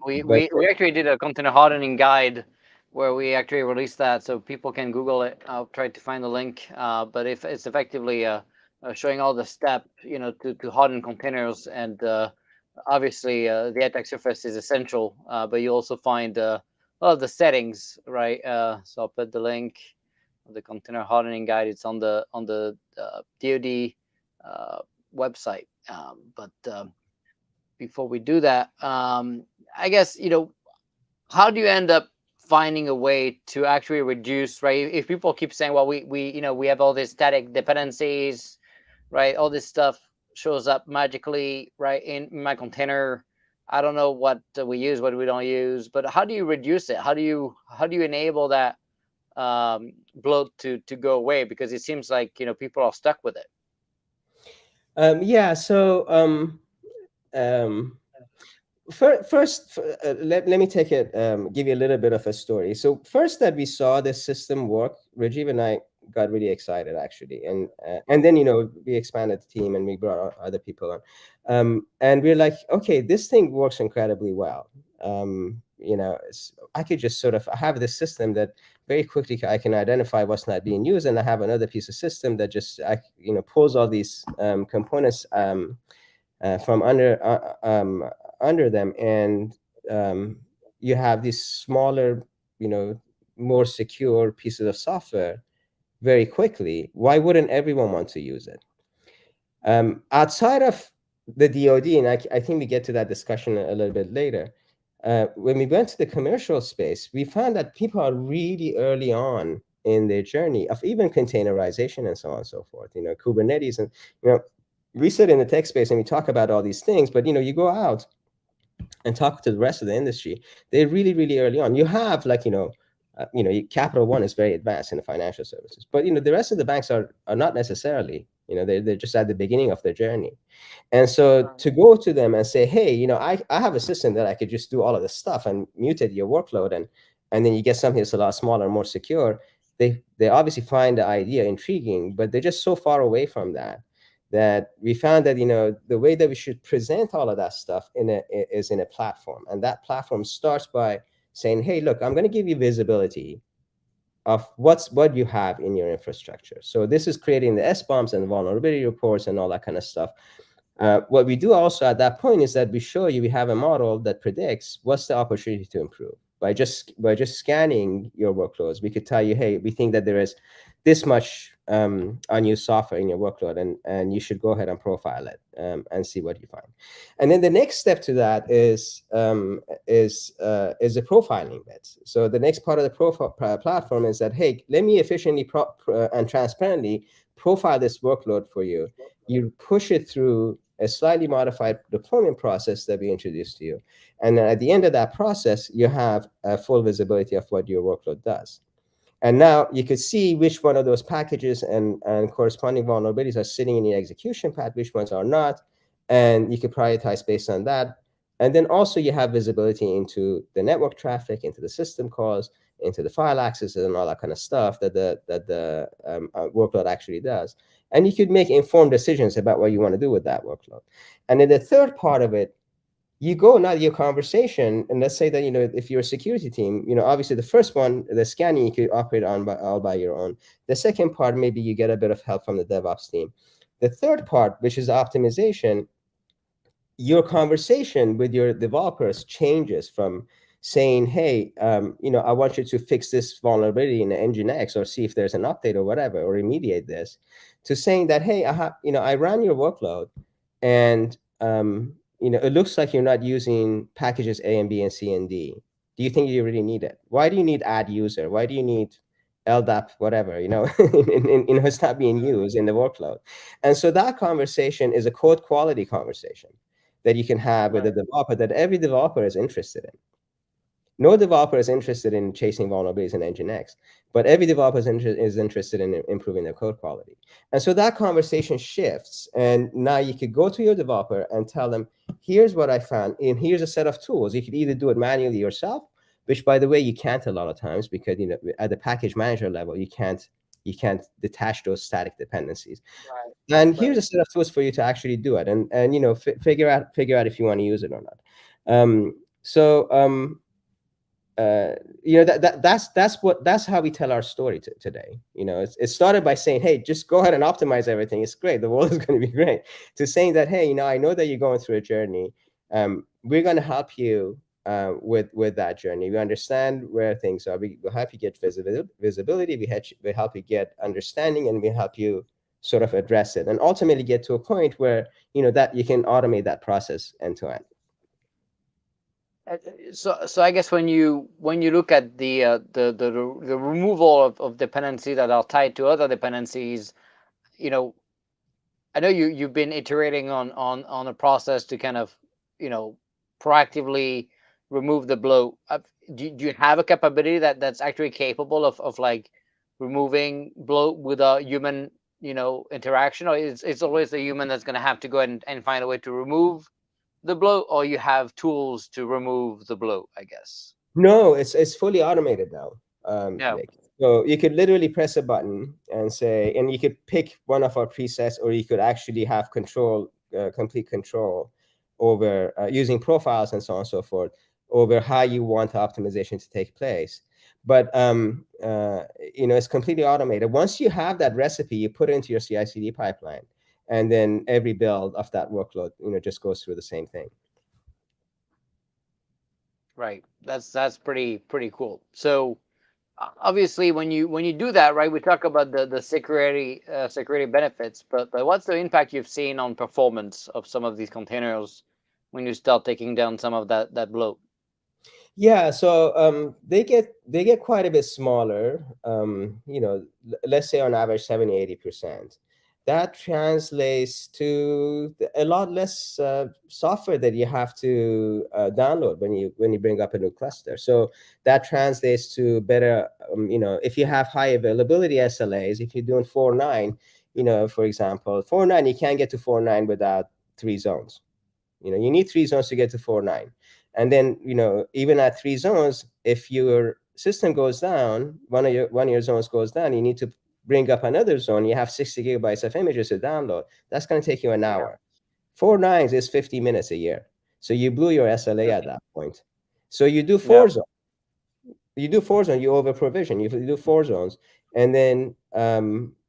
We, But we we actually did a container hardening guide where we actually released that so people can Google it. I'll try to find the link. But if it's effectively showing all the steps, to harden containers, and obviously the attack surface is essential. But you also find all of the settings, right? So I'll put the link of the container hardening guide. It's on the DoD website. But before we do that, I guess how do you end up finding a way to actually reduce, right? If people keep saying, well, we have all these static dependencies, right? All this stuff shows up magically, right, in my container. I don't know what we use, what we don't use, but how do you reduce it? How do you enable that bloat to go away? Because it seems like people are stuck with it. yeah, so um, first, let me take it, give you a little bit of a story. So first that we saw this system work, Rajiv and I got really excited actually, and then we expanded the team and we brought other people on, and we're like, okay, this thing works incredibly well. I could just sort of have this system that very quickly I can identify what's not being used, and I have another piece of system that just pulls all these components from under them, and you have these smaller, you know, more secure pieces of software very quickly. Why wouldn't everyone want to use it? Outside of the DoD, and I think we get to that discussion a little bit later. When we went to the commercial space, we found that people are really early on in their journey of even containerization and so on and so forth. Kubernetes, and you know, we sit in the tech space and we talk about all these things, but you go out and talk to the rest of the industry. They're really, really early on. You have like Capital One is very advanced in the financial services, but the rest of the banks are not necessarily. They're just at the beginning of their journey. And so to go to them and say, hey, I have a system that I could just do all of this stuff and mutate your workload, and then you get something that's a lot smaller and more secure. They obviously find the idea intriguing, but they're just so far away from that we found that the way that we should present all of that stuff is in a platform, and that platform starts by saying, hey, look, I'm going to give you visibility of what you have in your infrastructure. So this is creating the SBOMs and the vulnerability reports and all that kind of stuff. What we do also at that point is that we show you we have a model that predicts what's the opportunity to improve. By just scanning your workloads, we could tell you, hey, we think that there is this much unused software in your workload, and you should go ahead and profile it and see what you find. And then the next step to that is a profiling bit. So the next part of the profile platform is that, hey, let me efficiently and transparently profile this workload for you. You push it through a slightly modified deployment process that we introduced to you. And then at the end of that process, you have a full visibility of what your workload does. And now you could see which one of those packages and corresponding vulnerabilities are sitting in your execution path, which ones are not. And you could prioritize based on that. And then also you have visibility into the network traffic, into the system calls, into the file accesses, and all that kind of stuff that the workload actually does. And you could make informed decisions about what you want to do with that workload. And then the third part of it, you go now to your conversation, and let's say that if you're a security team, obviously the first one, the scanning, you could operate on all by your own. The second part, maybe you get a bit of help from the DevOps team. The third part, which is optimization, your conversation with your developers changes from saying, hey, I want you to fix this vulnerability in the Nginx, or see if there's an update or whatever, or remediate this, to saying that, hey, I ran your workload, and it looks like you're not using packages A and B and C and D. Do you think you really need it? Why do you need add user? Why do you need LDAP, whatever, it's not being used in the workload. And so that conversation is a code quality conversation that you can have with a developer, that every developer is interested in. No developer is interested in chasing vulnerabilities in Nginx, but every developer is interested in improving their code quality. And so that conversation shifts, and now you could go to your developer and tell them, here's what I found, and here's a set of tools. You could either do it manually yourself, which, by the way, you can't a lot of times, because at the package manager level, you can't detach those static dependencies. And here's a set of tools for you to actually do it, and figure out if you want to use it or not. That's how we tell our story today. It started by saying, hey, just go ahead and optimize everything. It's great. The world is going to be great. To saying that, hey, I know that you're going through a journey. We're going to help you with that journey. We understand where things are. We'll help you get visibility. We help you get understanding, and we help you sort of address it, and ultimately get to a point where that you can automate that process end to end. So I guess when you look at the removal of dependencies that are tied to other dependencies, I know you've been iterating on a process to kind of proactively remove the bloat. Do you have a capability that's actually capable of like removing bloat with a human interaction, or it's always the human that's going to have to go ahead and find a way to remove the bloat, or you have tools to remove the bloat, I guess? No, it's fully automated now. Yeah. Nick. So you could literally press a button and say, and you could pick one of our presets, or you could actually have complete control over using profiles and so on and so forth, over how you want optimization to take place. But it's completely automated. Once you have that recipe, you put it into your CI/CD pipeline, and then every build of that workload, just goes through the same thing. Right. That's pretty cool. So obviously, when you do that, right, we talk about the security benefits, but what's the impact you've seen on performance of some of these containers when you start taking down some of that bloat? Yeah, so they get quite a bit smaller. Let's say on average 70-80%. That translates to a lot less software that you have to download when you bring up a new cluster. So that translates to better, if you have high availability SLAs, if you're doing 4.9, for example, 4.9, you can't get to 4.9 without 3 zones. You need 3 zones to get to 4.9. And then, even at 3 zones, if your system goes down, one of your zones goes down, you need to bring up another zone. You have 60 gigabytes of images to download. That's going to take you an Yeah. hour. 4.9 is 50 minutes a year. So you blew your SLA at that point. So you do Yeah. 4 zones. You over provision. You do 4 zones, and then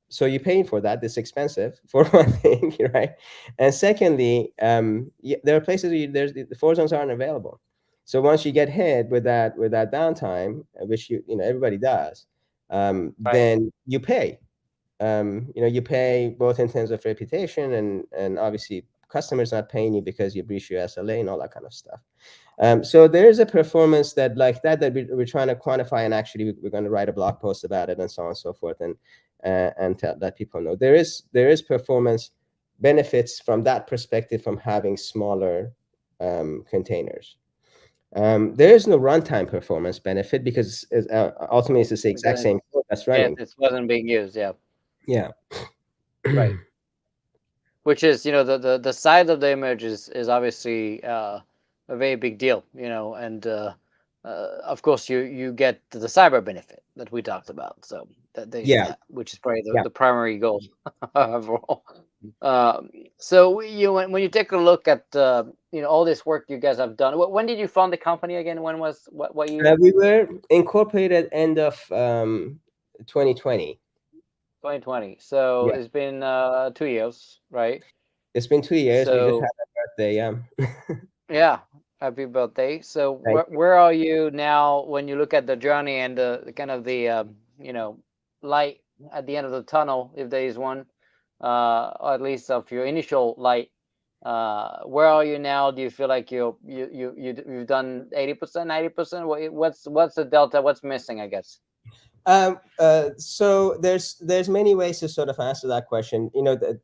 so you're paying for that. It's expensive for one thing, right? And secondly, there are places where the 4 zones aren't available. So once you get hit with that downtime, which everybody does, Right. then you pay. You pay both in terms of reputation, and obviously customers not paying you because you breach your SLA and all that kind of stuff. So there is a performance that we're trying to quantify, and actually we're going to write a blog post about it and so on and so forth, and let people know there is performance benefits from that perspective from having smaller containers. There is no runtime performance benefit because ultimately it's the exact Because same code that's yes, running. it wasn't being used. Yeah. Yeah. Right. Which is, the size of the image is obviously a very big deal, and of course you get the cyber benefit that we talked about. So there's Yeah. that, which is probably Yeah. the primary goal overall. Um, so when you take a look at all this work you guys have done, when did you found the company again? When was what year? We were incorporated end of 2020. 2020. So Yeah. it's been 2 years, right? It's been 2 years. We just had So a birthday. Yeah. yeah, happy birthday. So Thank you. where are you now when you look at the journey and the kind of the light at the end of the tunnel, if there is one, or at least of your initial light? Where are you now? Do you feel like you've done 80%, 90%? What's the delta? What's missing? I guess. So there's many ways to sort of answer that question.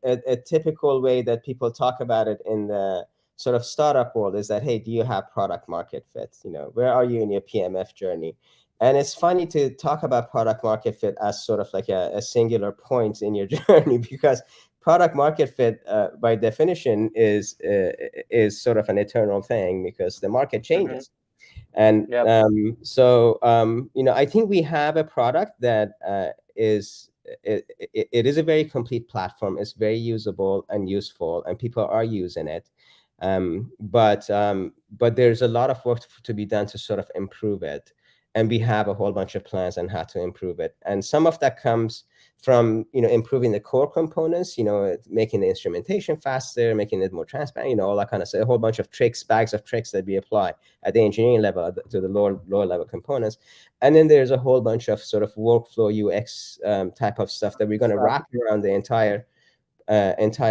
A typical way that people talk about it in the sort of startup world is that, hey, do you have product market fit? Where are you in your PMF journey? And it's funny to talk about product market fit as sort of like a singular point in your journey, because product market fit, by definition, is sort of an eternal thing because the market Mm-hmm. changes. And Yep. I think we have a product that it is a very complete platform. It's very usable and useful, and people are using it. But there's a lot of work to be done to sort of improve it, and we have a whole bunch of plans on how to improve it. And some of that comes from improving the core components, making the instrumentation faster, making it more transparent, all that kind of stuff. A whole bunch of bags of tricks that we apply at the engineering level to the lower level components. And then there's a whole bunch of sort of workflow UX type of stuff that we're going to Stuff. wrap around the entire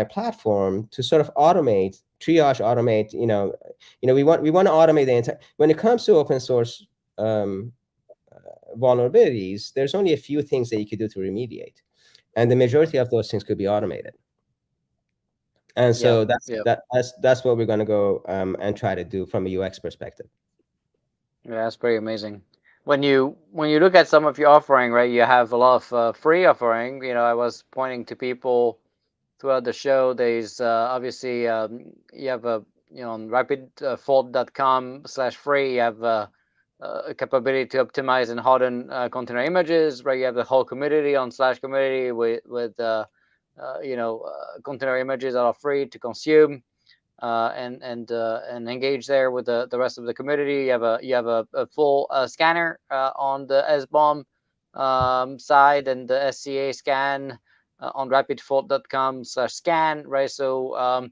platform to sort of automate. We want to automate the entire. When it comes to open source um, vulnerabilities, there's only a few things that you could do to remediate, and the majority of those things could be automated. And Yep. so that's Yep. that, that's what we're going to go and try to do from a UX perspective. Yeah, that's pretty amazing. When you look at some of your offering, right, you have a lot of free offering. I was pointing to people throughout the show. There's obviously you have on rapidfort.com/free. You have a capability to optimize and harden container images, right? You have the whole community on /community with container images that are free to consume and engage there with the rest of the community. You have a full scanner on the SBOM side and the SCA scan on rapidfort.com/scan, right? So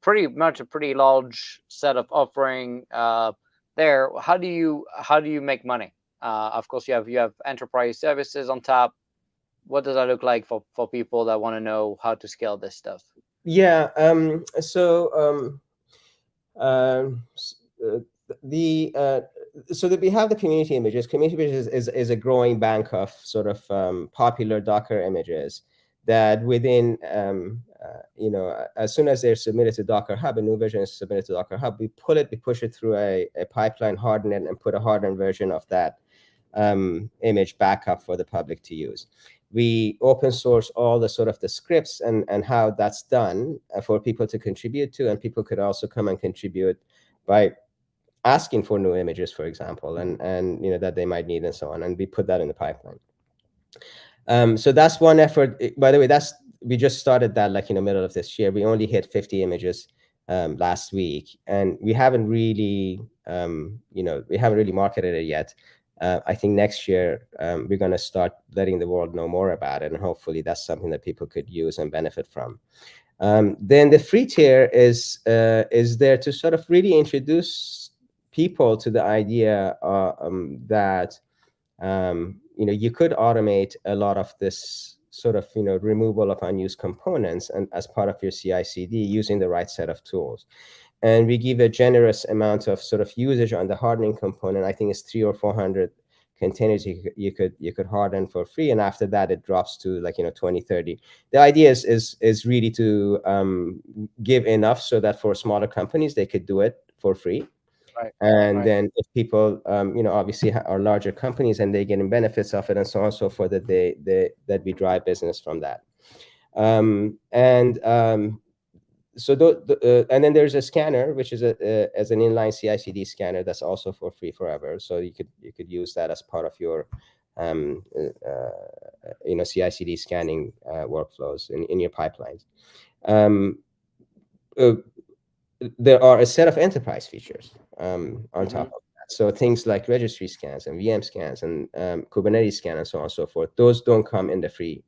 pretty much a pretty large set of offering there. How do you make money? Of course, you have enterprise services on top. What does that look like for people that want to know how to scale this stuff? Yeah. Um, s- uh, the So that we have the community images. Community images is a growing bank of sort of popular Docker images that within as soon as they're submitted to Docker Hub, a new version is submitted to Docker Hub. We push it through a pipeline, harden it, and put a hardened version of that image back up for the public to use. we open source all the sort of the scripts and how that's done for people to contribute to, and people could also come and contribute by asking for new images, for example, and that they might need and so on, and we put that in the pipeline. So that's one effort. By the way, we just started that like in the middle of this year. We only hit 50 images last week, and we haven't really marketed it yet. I think next year we're going to start letting the world know more about it, and hopefully that's something that people could use and benefit from. Then the free tier is there to sort of really introduce people to the idea that you could automate a lot of this sort of removal of unused components and as part of your CI/CD using the right set of tools. And we give a generous amount of sort of usage on the hardening component. I think it's 300 or 400 containers you could harden for free, and after that it drops to like 20, 30. The idea is really to give enough so that for smaller companies they could do it for free. Right. And Right. then if people obviously are larger companies and they getting benefits of it and so on and so forth, that we drive business from that. And then there's a scanner, which is as an inline CI/CD scanner that's also for free forever. So you could use that as part of your CI/CD scanning workflows in your pipelines. There are a set of enterprise features on top of that. So things like registry scans and VM scans and Kubernetes scan and so on and so forth. Those don't come in the free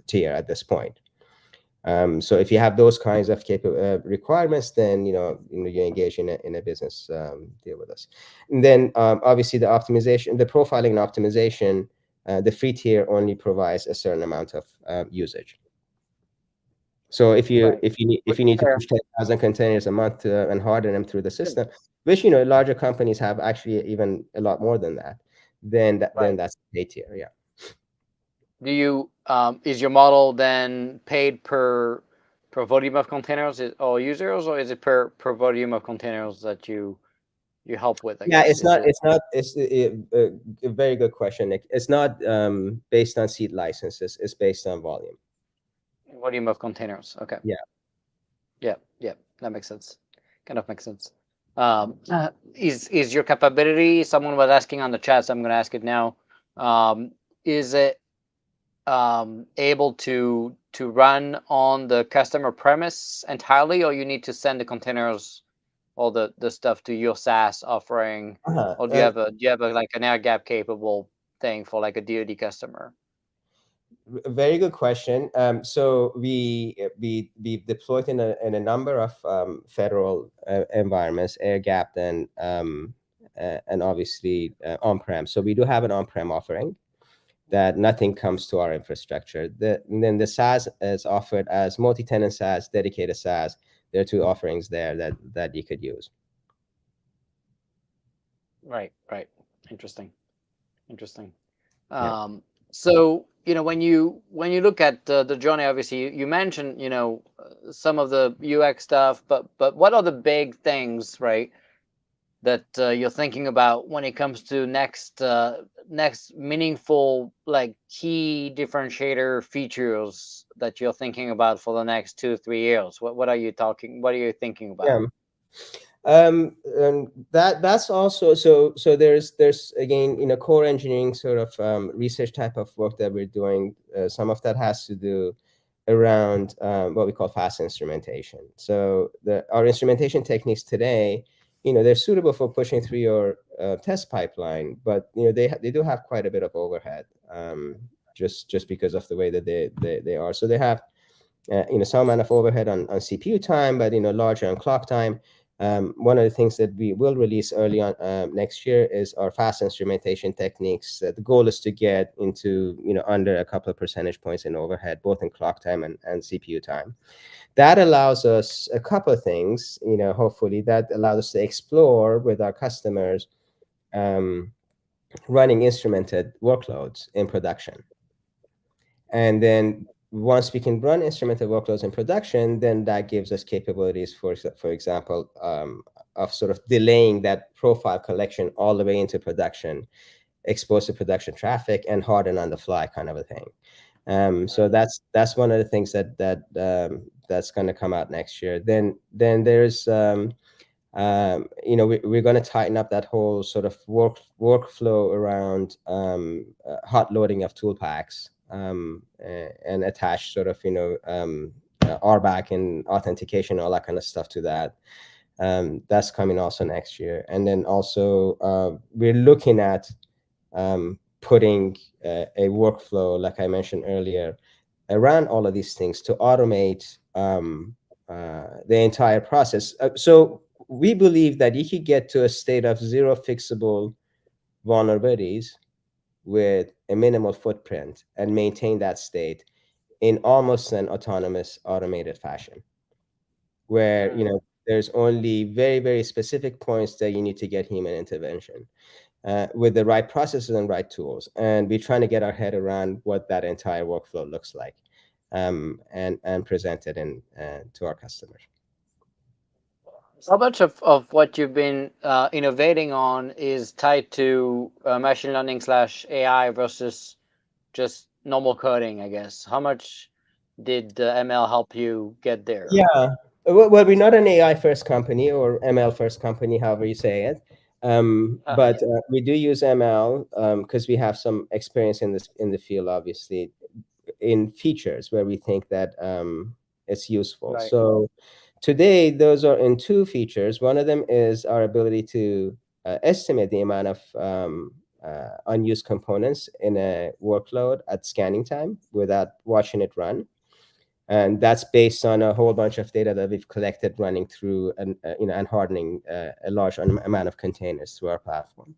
tier at this point. So if you have those kinds of requirements, then you engage in a business deal with us. And then obviously the optimization, the profiling and optimization, the free tier only provides a certain amount of usage. So if you need to push 10,000 containers a month and harden them through the system, which larger companies have actually even a lot more than that, then that's the paid tier. Yeah. Do you is your model then paid per volume of containers or users, or is it per volume of containers that you help with? I guess. It's a very good question, Nick. It's not based on seat licenses. It's based on volume. Volume of containers. Okay. Yeah. Yeah. That makes sense. Kind of makes sense. Is your capability? Someone was asking on the chat, so I'm going to ask it now. Is it able to run on the customer premise entirely, or you need to send the containers, all the stuff to your SaaS offering, or do you have a like an air gap capable thing for like a DoD customer? Very good question. So we deployed in a number of federal environments, air gapped and obviously on-prem. So we do have an on-prem offering that nothing comes to our infrastructure. And then the SaaS is offered as multi-tenant SaaS, dedicated SaaS. There are two offerings there that you could use. Right. Interesting. Yeah. So when you look at the journey, obviously you mentioned some of the UX stuff, but what are the big things, right, that you're thinking about when it comes to next meaningful, like, key differentiator features that you're thinking about for the next 2-3 years? What are you thinking about? Yeah. And that's also so there's again core engineering sort of research type of work that we're doing. Some of that has to do around what we call fast instrumentation. So our instrumentation techniques today, they're suitable for pushing through your test pipeline, but they do have quite a bit of overhead, just because of the way that they are. So they have some amount of overhead on CPU time, but larger on clock time. One of the things that we will release early on next year is our fast instrumentation techniques. The goal is to get into under a couple of percentage points in overhead, both in clock time and CPU time. That allows us a couple of things. Hopefully that allows us to explore with our customers running instrumented workloads in production. And then once we can run instrumented workloads in production, then that gives us capabilities, for example, of sort of delaying that profile collection all the way into production exposed to production traffic and harden on the fly kind of a thing. So Right. that's one of the things that's going to come out next year. Then there's we're going to tighten up that whole sort of workflow around hot loading of tool packs, and attach sort of RBAC and authentication, all that kind of stuff to that. That's coming also next year. And then also we're looking at putting a workflow, like I mentioned earlier, around all of these things to automate the entire process. So we believe that you could get to a state of zero fixable vulnerabilities with a minimal footprint and maintain that state in almost an autonomous automated fashion, where Right. there's only very, very specific points that you need to get human intervention with the right processes and right tools. And we're trying to get our head around what that entire workflow looks like, and present it to our customers. How much of what you've been innovating on is tied to machine learning slash AI versus just normal coding, I guess? How much did ML help you get there? Yeah. Well, we're not an AI first company or ML first company, however you say it. But Yeah. we do use ML because we have some experience in the field, obviously, in features where we think that it's useful. Right. So today, those are in two features. One of them is our ability to estimate the amount of unused components in a workload at scanning time without watching it run. And that's based on a whole bunch of data that we've collected running through and hardening a large amount of containers through our platform.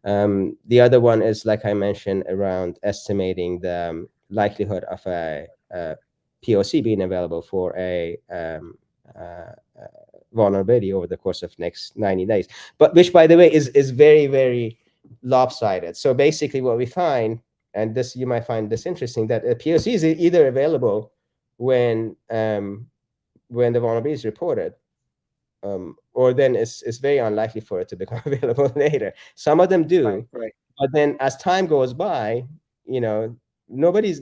The other one is, like I mentioned, around estimating the likelihood of a POC being available for a vulnerability over the course of next 90 days. But which, by the way, is very, very lopsided. So basically what we find, and this you might find this interesting, that a POC is either available when the vulnerability is reported, or then it's very unlikely for it to become available later. Some of them Right. do, Right. but then as time goes by, you know, nobody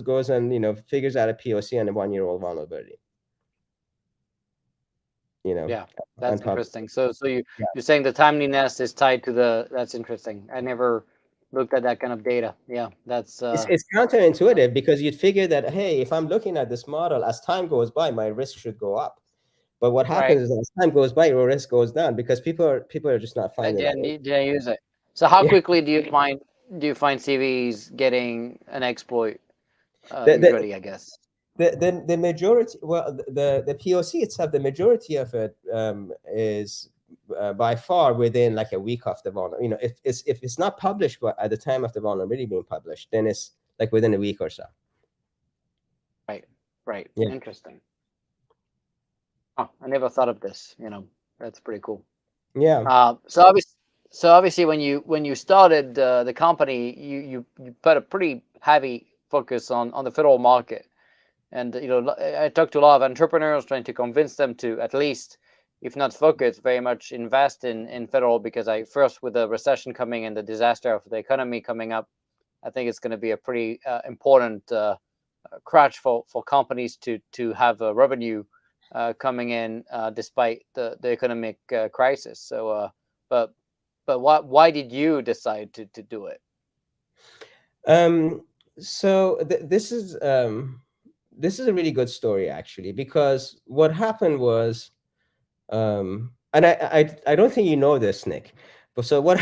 goes and figures out a POC on a 1-year-old vulnerability. You know, Yeah. on That's top. interesting. So Yeah, you're saying the timeliness is tied to the. That's interesting. I never looked at that kind of data. Yeah. That's it's counterintuitive because you'd figure that, hey, if I'm looking at this model, as time goes by, my risk should go up. But what right. happens is as time goes by, your risk goes down because people are just not They finding that. didn't, didn't use it. So how Yeah. quickly do you find CVs getting an exploit The, the, ready? I guess. the majority, well, the POC itself, the majority of it is by far within like a week of the vulnerability. If it's not published but at the time of the vulnerability being published, then it's like within a week or so. Right. Right. Yeah. Interesting. Oh, I never thought of this. That's pretty cool. Yeah. So obviously, when you started the company, you put a pretty heavy focus on the federal market, and I talked to a lot of entrepreneurs trying to convince them to at least, if not focus, very much invest in federal, because I first, with the recession coming and the disaster of the economy coming up, I think it's going to be a pretty important crutch for companies to have a revenue coming in despite the economic crisis. But but why did you decide to do it? Um, so this is a really good story actually, because what happened was, and I don't think you know this, Nick, but so what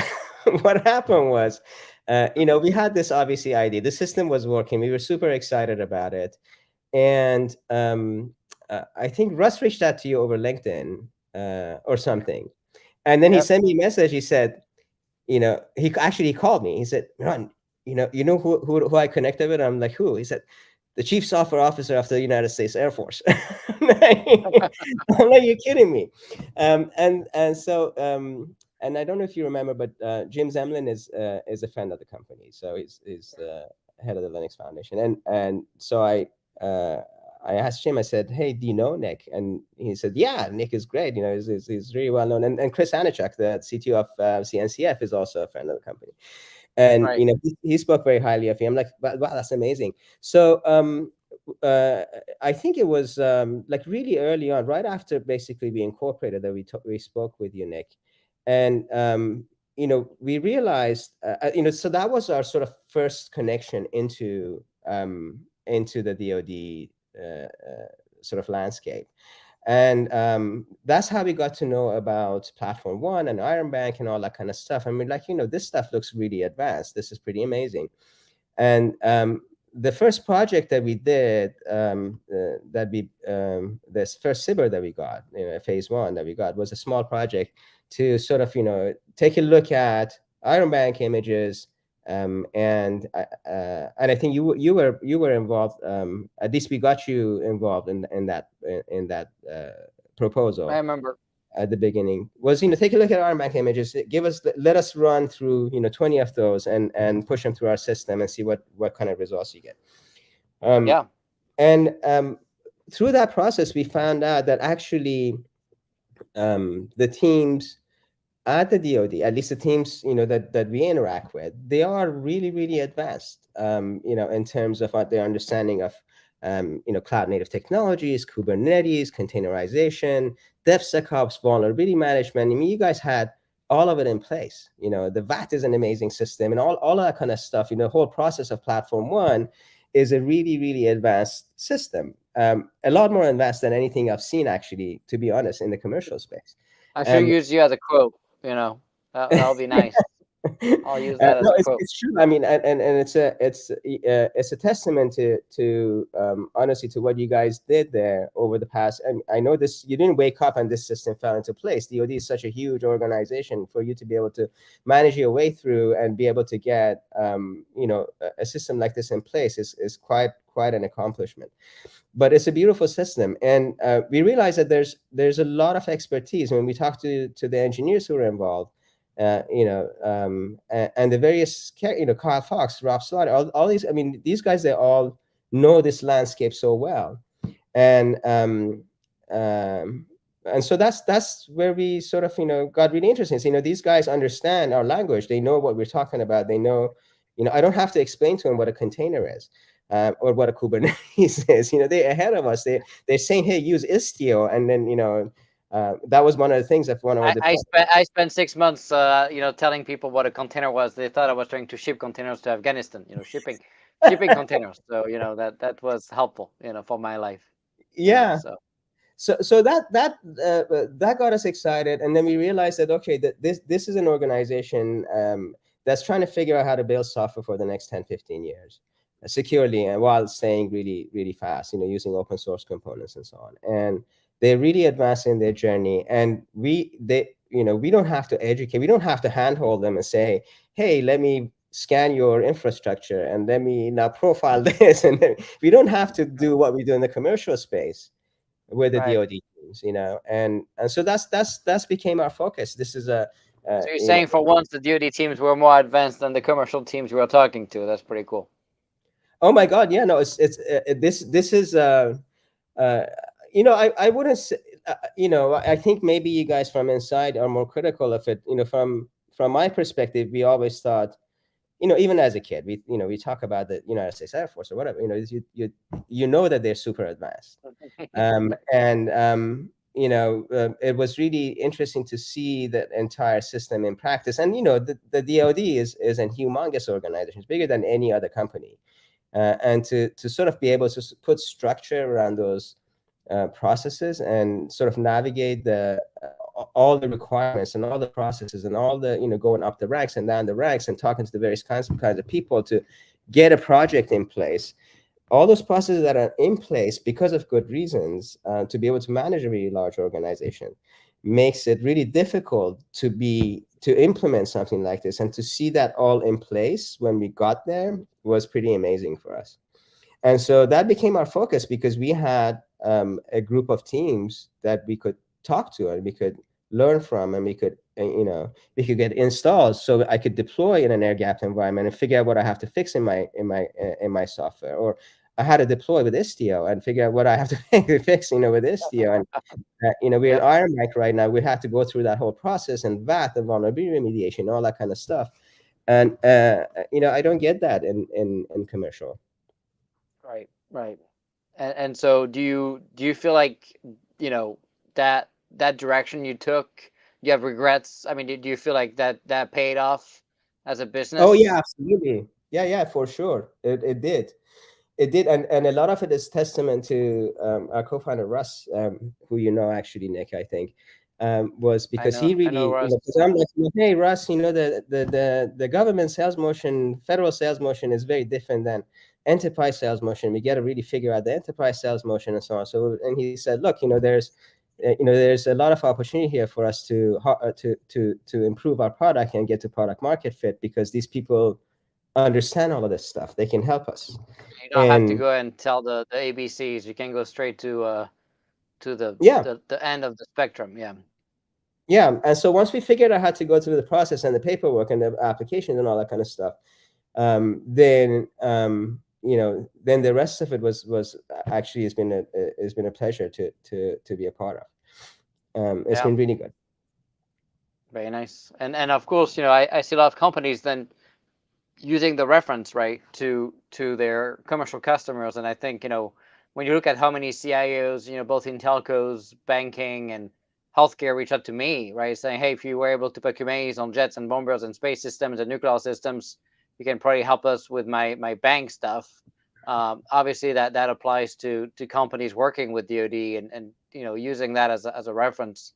what happened was, we had this obviously idea. The system was working. We were super excited about it, and I think Russ reached out to you over LinkedIn or something, and then he Yep. sent me a message. He said, he actually called me. He said, "Ron, who I connected with?" I'm like, "Who?" He said, "The chief software officer of the United States Air Force." I'm like, "You're kidding me?" And I don't know if you remember, but Jim Zemlin is a friend of the company, so he's head of the Linux Foundation, and so I asked him. I said, "Hey, do you know Nick?" And he said, "Yeah, Nick is great. He's really well known." And Chris Anichuk, the CTO of CNCF, is also a friend of the company. And Right. he spoke very highly of me. I'm like, wow, that's amazing. So uh, I think it was like really early on, right after basically we incorporated, that we spoke with you, Nick, and we realized, so that was our sort of first connection into the DoD sort of landscape. And that's how we got to know about Platform One and Iron Bank and all that kind of stuff. I mean, like, this stuff looks really advanced. This is pretty amazing. And the first project that we did, this first SIBR that we got, phase one that we got, was a small project to sort of, take a look at Iron Bank images. And I think you were involved. At least we got you involved in that I proposal remember. at the beginning. Was, take a look at Iron Bank images, let us run through 20 of those and push them through our system and see what kind of results you get. um, Yeah. and through that process we found out that actually the teams at the DoD, at least the teams that we interact with, they are really really advanced. In terms of what their understanding of cloud native technologies, Kubernetes, containerization, DevSecOps, vulnerability management. I mean, you guys had all of it in place. The VAT is an amazing system, and all of that kind of stuff. The whole process of Platform One is a really really advanced system. A lot more advanced than anything I've seen, actually, to be honest, in the commercial space. I should Um, use you as a quote. That'll be nice. I'll use that as no, a it's, quote. it's true. I mean, and it's a testament to honestly, to what you guys did there over the past. And I know this, you didn't wake up and this system fell into place. DoD is such a huge organization. For you to be able to manage your way through and be able to get a system like this in place is quite an accomplishment. But it's a beautiful system, and we realize that there's a lot of expertise when we talk to the engineers who are involved. And the various, Carl Fox, Rob Slaughter, all these. I mean, these guys, they all know this landscape so well, and um, and so that's where we sort of got really interested. So, these guys understand our language. They know what we're talking about. They know, I don't have to explain to them what a container is. Or what a Kubernetes is. They're ahead of us. They're saying, "Hey, use Istio," and then that was one of the things that one of our I spent 6 months, telling people what a container was. They thought I was trying to ship containers to Afghanistan. Shipping containers. So that was helpful, for my life. yeah. So So that got us excited, and then we realized that, okay, that this is an organization that's trying to figure out how to build software for the next 10-15 years securely, and while staying really really fast, using open source components and so on. And they're really advancing their journey, and we don't have to educate, we don't have to handhold them and say, hey, let me scan your infrastructure and let me now profile this. And then, we don't have to do what we do in the commercial space with the right. DoD teams, and so that's became our focus. This is a, So you're saying for once the DoD teams were more advanced than the commercial teams we were talking to. That's pretty cool. oh my God, yeah, no, this is uh, I wouldn't say, I think maybe you guys from inside are more critical of it. From my perspective, we always thought, even as a kid, we talk about the United States Air Force or whatever. You know that they're super advanced. And it was really interesting to see that entire system in practice. And the DoD is a humongous organization. It's bigger than any other company. And to sort of be able to put structure around those processes and sort of navigate all the requirements and all the processes and all the going up the ranks and down the ranks and talking to the various kinds of people to get a project in place. All those processes that are in place because of good reasons, to be able to manage a really large organization, makes it really difficult to implement something like this. And to see that all in place when we got there was pretty amazing for us. And so that became our focus, because we had a group of teams that we could talk to and we could learn from, and we could get installed, so I could deploy in an air gapped environment and figure out what I have to fix in my software, or I had to deploy with Istio and figure out what I have to fix with Istio. And we're in Yep. Iron Mike right now. We have to go through that whole process, and VAT and vulnerability remediation, all that kind of stuff. And I don't get that in commercial. Right, right. And so do you feel like, you know, that direction you took, you have regrets? I mean, do you feel like that paid off as a Oh yeah, business? absolutely. Yeah, yeah, for sure. It did. It did, and a lot of it is testament to our co-founder Russ, who actually, Nick, I think, was because he I know really, Russ. because I'm like, hey Russ, the government sales motion, federal sales motion is very different than enterprise sales motion. We got to really figure out the enterprise sales motion and so on. So, and he said, look, there's a lot of opportunity here for us to improve our product and get to product market fit because these people understand all of this stuff. They can help us. You don't have to And go and tell the ABCs. You can go straight to yeah, the end of the spectrum. Yeah. yeah. And so once we figured out how to go through the process and the paperwork and the application and all that kind of stuff, then the rest of it was actually has been a pleasure to be a part of. It's Yeah. been really good. Very nice. And of course, I see a lot of companies then using the reference, right, to their commercial customers. And I think, when you look at how many CIOs, both in telcos, banking, and healthcare reach out to me, right, saying, hey, if you were able to put Kubernetes on jets and bombers and space systems and nuclear systems, you can probably help us with my bank stuff. Obviously that applies to companies working with DoD, and using that as a reference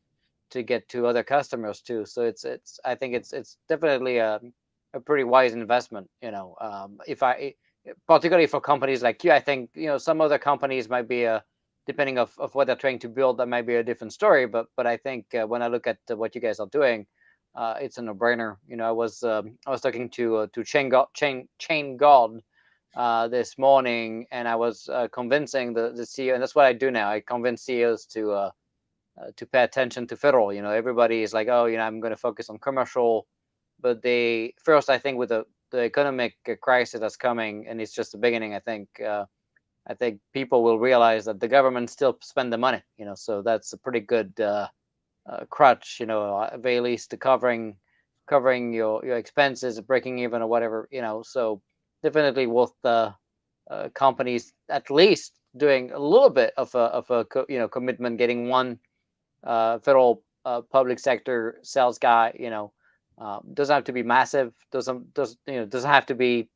to get to other customers too. So it's I think it's definitely a pretty wise investment. If I particularly for companies like you, I think some other companies might be depending of what they're trying to build, that might be a different story. But I think when I look at what you guys are doing, it's a no-brainer. I was talking to Chain God this morning, and I was convincing the CEO, and that's what I do now. I convince CEOs to pay attention to federal. Everybody is like, oh, I'm going to focus on commercial, but they first, I think, with the economic crisis that's coming, and it's just the beginning. I think people will realize that the government still spend the money. So that's a pretty good crutch. At very least, to covering your expenses, breaking even or whatever. So definitely worth the companies at least doing a little bit of a commitment, getting one federal public sector sales guy. Doesn't have to be massive. Doesn't have to be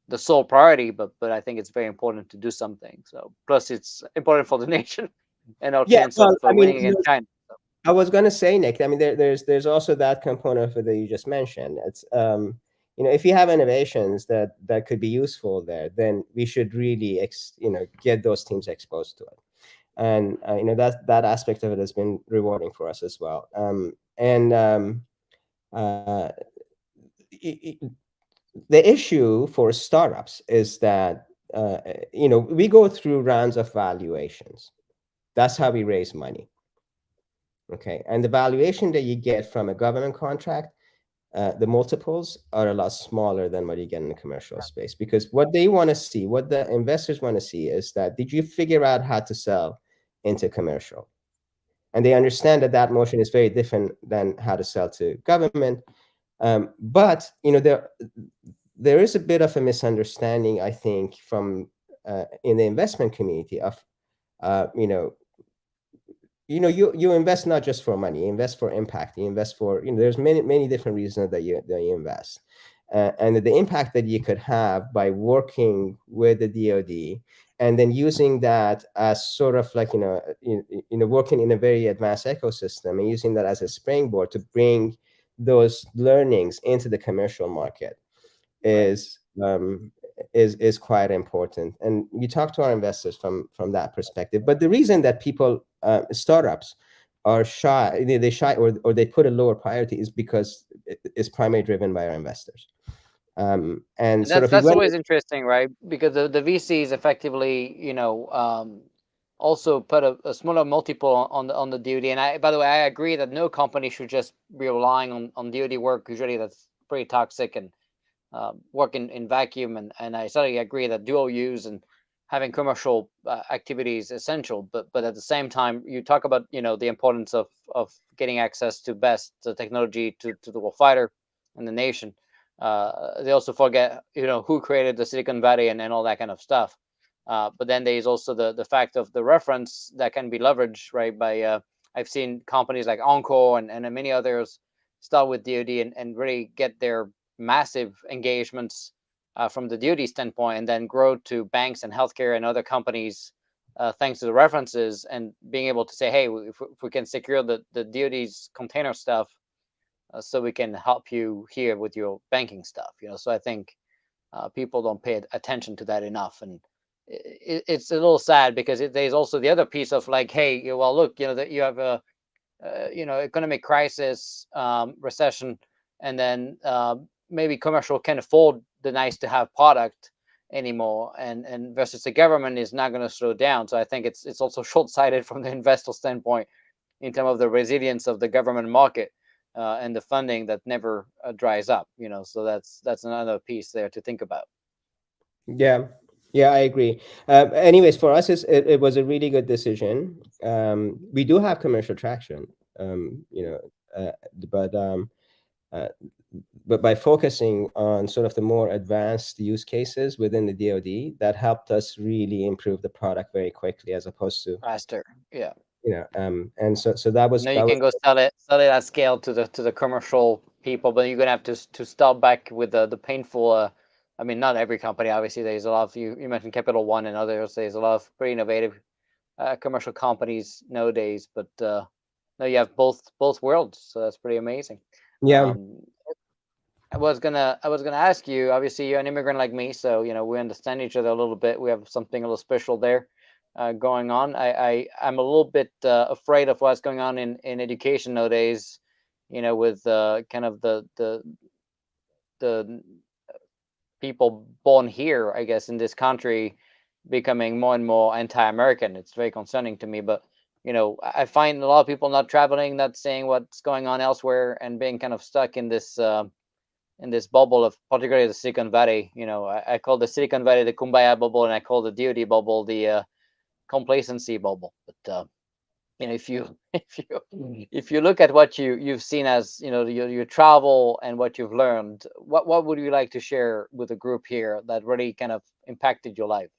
the sole priority, but I think it's very important to do something. So plus it's important for the nation and our Yeah, chance of well, I mean, winning against China. I was going to say, Nick, I mean, there's also that component of it that you just mentioned. It's if you have innovations that could be useful there, then we should really get those teams exposed to it. And that aspect of it has been rewarding for us as well. And uh, i- i- the issue for startups is that we go through rounds of valuations. That's how we raise money. Okay, and the valuation that you get from a government contract, the multiples are a lot smaller than what you get in the commercial space, because what they want to see, what the investors want to see, is that did you figure out how to sell into commercial? And they understand that that motion is very different than how to sell to government. But there is a bit of a misunderstanding, I think, from in the investment community of uh, you know you invest not just for money, you invest for impact, you invest for there's many different reasons that you invest, and the impact that you could have by working with the DoD and then using that as sort of like working in a very advanced ecosystem and using that as a springboard to bring those learnings into the commercial market Right. is is quite important. And we talk to our investors from that perspective. But the reason that people startups are shy, they shy or they put a lower priority is because it's primarily driven by our investors. And And sort that's of we that's went. always interesting, right? Because the VCs effectively, also put a smaller multiple on the DoD. And by the way, I agree that no company should just be relying on DoD work. Usually, that's pretty toxic and work in vacuum. And I certainly agree that dual use and having commercial activity is essential. But at the same time, you talk about the importance of getting access to best technology to the warfighter and the nation. They also forget, who created the Silicon Valley and all that kind of stuff. But then there's also the fact of the reference that can be leveraged, right? By I've seen companies like Encore and many others start with DoD and really get their massive engagements from the DoD standpoint, and then grow to banks and healthcare and other companies, thanks to the references and being able to say, hey, if we can secure the DoD's container stuff, so we can help you here with your banking stuff. So I think people don't pay attention to that enough, and it's a little sad because there's also the other piece of like, hey, well, look, that you have a economic crisis, recession, and then maybe commercial can afford the nice to have product anymore, and versus the government is not going to slow down. So I think it's also short sighted from the investor standpoint in terms of the resilience of the government market, and the funding that never dries up. So that's another piece there to think about. Yeah, yeah, I agree. Anyways, for us, it was a really good decision. We do have commercial traction, uh, but uh, but by focusing on sort of the more advanced use cases within the DoD, that helped us really improve the product very quickly, as opposed to, Faster, yeah. and so that was You that was can go sell it at scale to the commercial people, but you're gonna have to start back with the painful. I mean, not every company, obviously. There's a lot of you mentioned Capital One and others. There's a lot of pretty innovative commercial companies nowadays, but no, you have both worlds, so that's pretty amazing. yeah. Um, I was gonna ask you. Obviously, you're an immigrant like me, so we understand each other a little bit. We have something a little special there going on. I'm a little bit afraid of what's going on in education nowadays. With kind of the people born here, I guess, in this country becoming more and more anti-American. It's very concerning to me, but I find a lot of people not traveling, not seeing what's going on elsewhere, and being kind of stuck in this bubble of particularly the Silicon Valley. I call the Silicon Valley the Kumbaya bubble, and I call the DoD bubble the complacency bubble. But if you if you look at what you've seen as your travel and what you've learned, what would you like to share with the group here that really kind of impacted your life?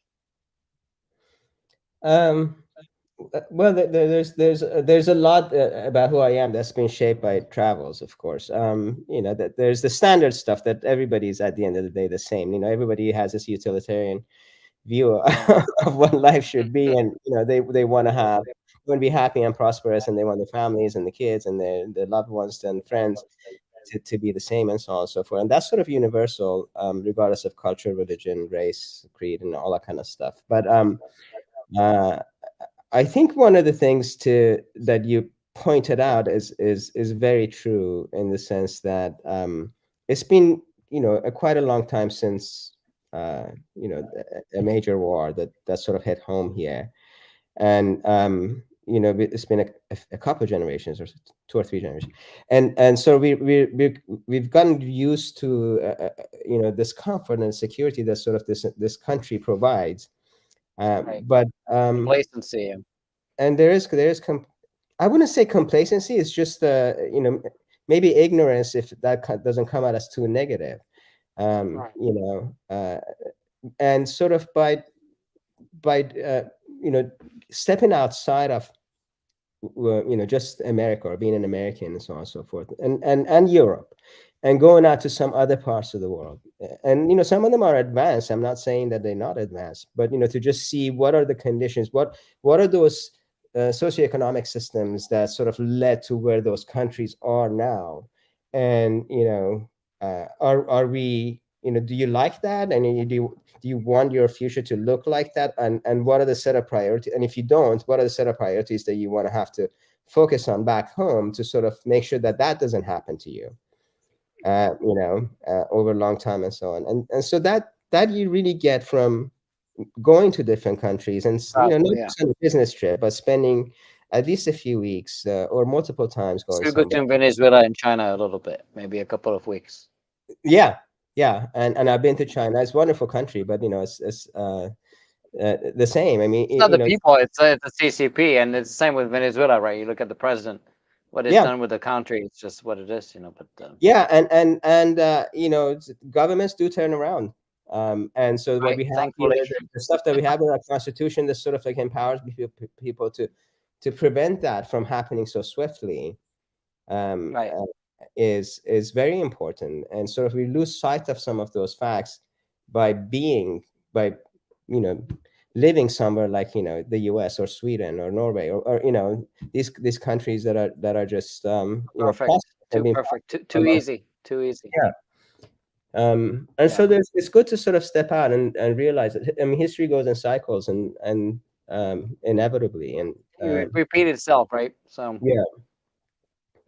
Um, well, there's a lot about who I am that's been shaped by travels, of course. That there's the standard stuff that everybody's at the end of the day the same. Everybody has this utilitarian view Yeah. of what life should be, and they want to be happy and prosperous, and they want their families and the kids and their loved ones and friends to be the same, and so on and so forth. And that's sort of universal, regardless of culture, religion, race, creed, and all that kind of stuff. But uh, I think one of the things to that you pointed out is very true, in the sense that it's been quite a long time since a major war that sort of hit home here, and it's been a couple of generations, or 2 or 3 generations, and so we've gotten used to this comfort and security that sort of this country provides, Right. but Complacency. and I wouldn't say complacency. It's just maybe ignorance, if that doesn't come out as too negative. Right. And sort of by you know stepping outside of just America, or being an American, and so on and so forth, and Europe, and going out to some other parts of the world. And some of them are advanced. I'm not saying that they're not advanced, but to just see what are the conditions, what are those socioeconomic systems that sort of led to where those countries are now. And are we, do you like that? And do you want your future to look like that? And what are the set of priorities? And if you don't, what are the set of priorities that you want to have to focus on back home, to sort of make sure that that doesn't happen to you, over a long time, and so on. And so that you really get from going to different countries, and Travel, not yeah. just on a business trip, but spending at least a few weeks, or multiple times going So go somewhere. to Venezuela and China a little bit, maybe a couple of weeks. Yeah, yeah, and I've been to China. It's a wonderful country, but it's the same. I mean, It's not the people, it's the CCP, and it's the same with Venezuela, right? You look at the president, what it's Yeah, done with the country, it's just what it is, But yeah, and governments do turn around. And so what right, we have here, thankfully, the stuff that we have in our constitution, that sort of like empowers people to prevent that from happening so swiftly, um, right. uh, is very important. And sort of we lose sight of some of those facts by by you know living somewhere like the U.S. or Sweden or Norway or these countries that are just Perfect. prosperous and Too being perfect. Too prosperous. easy. Too easy. Yeah. And Yeah. so it's good to sort of step out and realize that, I mean, history goes in cycles and inevitably. And Repeat itself, right? So, yeah.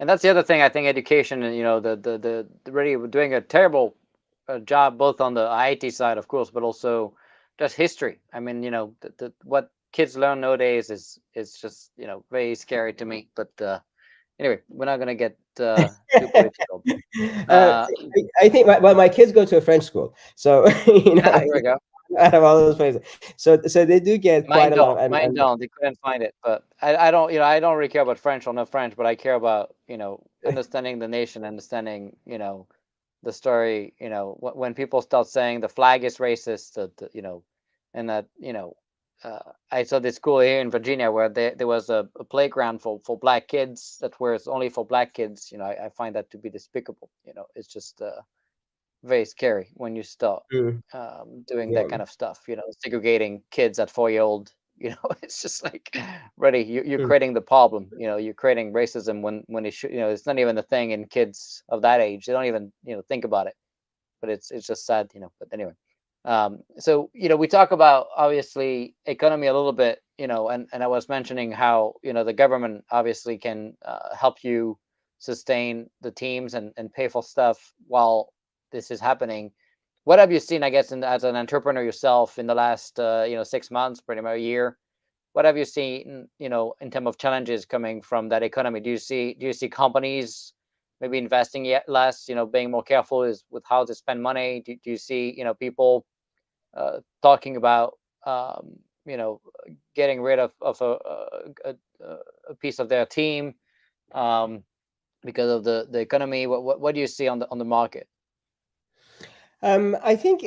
and that's the other thing. I think education, and the really doing a terrible job both on the IT side, of course, but also just history. I mean, what kids learn nowadays is just very scary to me. But anyway, we're not gonna get too political. uh, Uh, I think my kids go to a French school, so here we go. out of all those places, so they do get quite Mine a lot of don't. Mine and don't. They couldn't find it. But I don't. I don't really care about French or no French. But I care about understanding the nation, understanding the story. When people start saying the flag is racist, and that I saw this school here in Virginia where there was a playground for black kids that was only for black kids. I find that to be despicable. It's just very scary when you start mm, doing that yeah. kind of stuff. Segregating kids at 4-year-old. It's just like, ready. You're Mm, creating the problem. You're creating racism when it should. It's not even a thing in kids of that age. They don't even think about it. But it's just sad. But anyway, so we talk about obviously economy a little bit. And I was mentioning how the government obviously can help you sustain the teams and pay for stuff while this is happening. What have you seen, I guess, as an entrepreneur yourself in the last 6 months, pretty much a year? What have you seen, in terms of challenges coming from that economy? Do you see companies maybe investing yet less, being more careful is with how to spend money? Do you see, people talking about you know getting rid of a piece of their team um, because of the economy? What do you see on the market? I think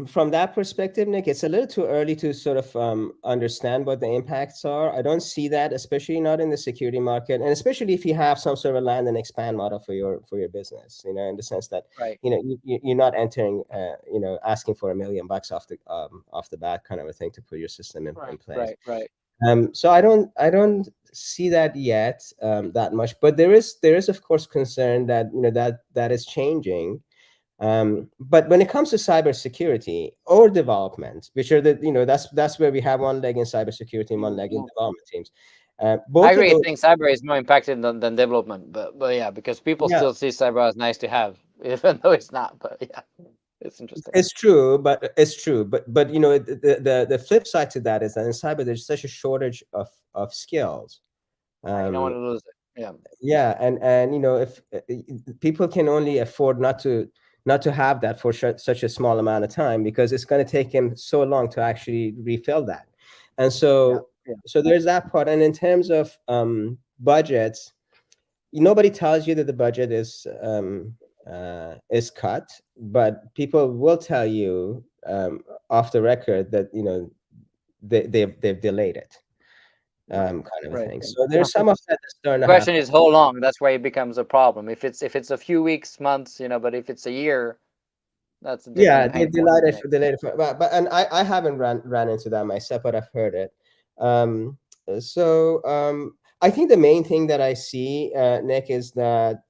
from that perspective, Nick, it's a little too early to sort of understand what the impacts are. I don't see that, especially not in the security market, and especially if you have some sort of land and expand model for your business. In the sense that Right, you're not entering, asking for $1 million off the bat, kind of a thing, to put your system in right, place. right, right. So I don't see that yet that much, but there is of course concern that that is changing. But when it comes to cybersecurity or development, which are that's where we have one leg in cybersecurity and one leg in Mhm. development teams. I Both of really those, think cyber is more impacted than development, but yeah, because people yeah, still see cyber as nice to have, even though it's not. But yeah, it's interesting. it's true, but the flip side to that is that in cyber there's such a shortage of skills. I don't Um, want to lose it. Yeah, yeah, and if people can only afford not to have that for such a small amount of time, because it's going to take him so long to actually refill that. And yeah, yeah. so there's that part. And in terms of budgets, nobody tells you that the budget is cut, but people will tell you off the record that they've delayed it, Right, kind of a right. thing. So there's some of that that's starting to Question happen. is how long. That's where it becomes a problem. If it's a few weeks, months, but if it's a year, that's a Yeah, different they pain point, delayed it. right? Delayed it, but and I haven't ran into that myself, but I've heard it. Um, so I think the main thing that I see, Nick, is that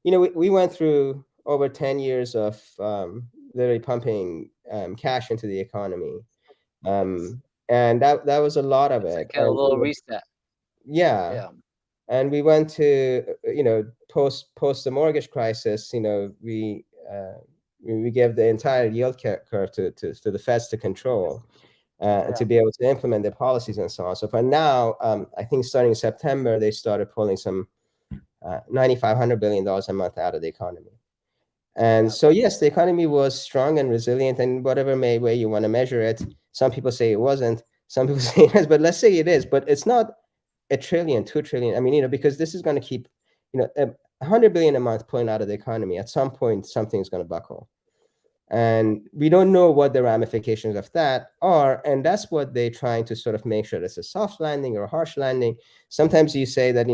we went through over 10 years of literally pumping cash into the economy, Yes. and that was a lot of It's it. like a And little reset. yeah, Yeah. and we went to post the mortgage crisis. We gave the entire yield curve to the feds to control, and Yeah. to be able to implement their policies and so on. So for now, I think starting in September they started pulling some $9,500 billion a month out of the economy. And Yeah. so yes, the economy was strong and resilient, and whatever way you want to measure it. Some people say it wasn't, some people say it is, but let's say it is. But it's not a trillion, 2 trillion. I mean, because this is going to keep, 100 billion a month pulling out of the economy. At some point, something's going to buckle. And we don't know what the ramifications of that are. And that's what they're trying to sort of make sure it's a soft landing or a harsh landing. Sometimes you say that,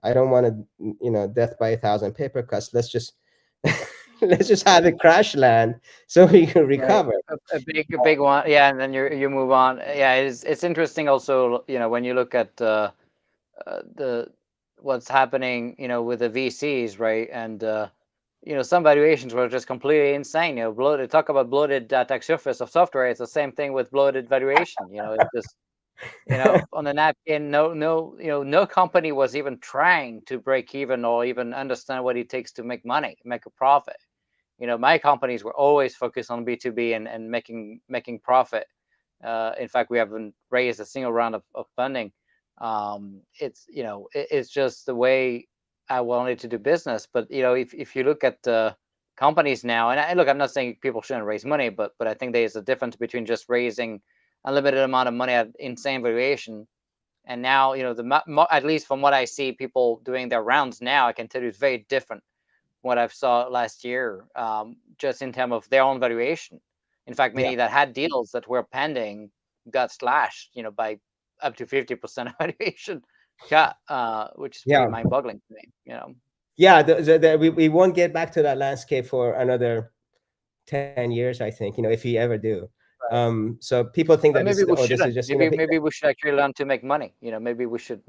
I don't want to, death by 1,000 paper cuts. Let's just let's just have a crash land so we can Right. recover. A big one. Yeah, and then you move on. Yeah, it's interesting also, when you look at the what's happening, with the VCs, right? And some valuations were just completely insane. Bloated. Talk about bloated attack surface of software. It's the same thing with bloated valuation. It's just on the napkin. No company was even trying to break even or even understand what it takes to make money, make a profit. My companies were always focused on B2B and making profit. In fact, we haven't raised a single round of funding. It's just the way I wanted to do business. But if you look at the companies now, and look, I'm not saying people shouldn't raise money, but I think there's a difference between just raising unlimited amount of money at insane valuation, and now at least from what I see, people doing their rounds now, I can tell you it's very different what I've saw last year, just in terms of their own valuation. In fact, Yeah. many that had deals that were pending got slashed, by up to 50% valuation cut, which is pretty Yeah. mind-boggling to me. Yeah. We won't get back to that landscape for another 10 years, I think, if we ever do. Right. So people think that But maybe we this is shouldn't. just, Maybe we should actually learn to make money. Maybe we should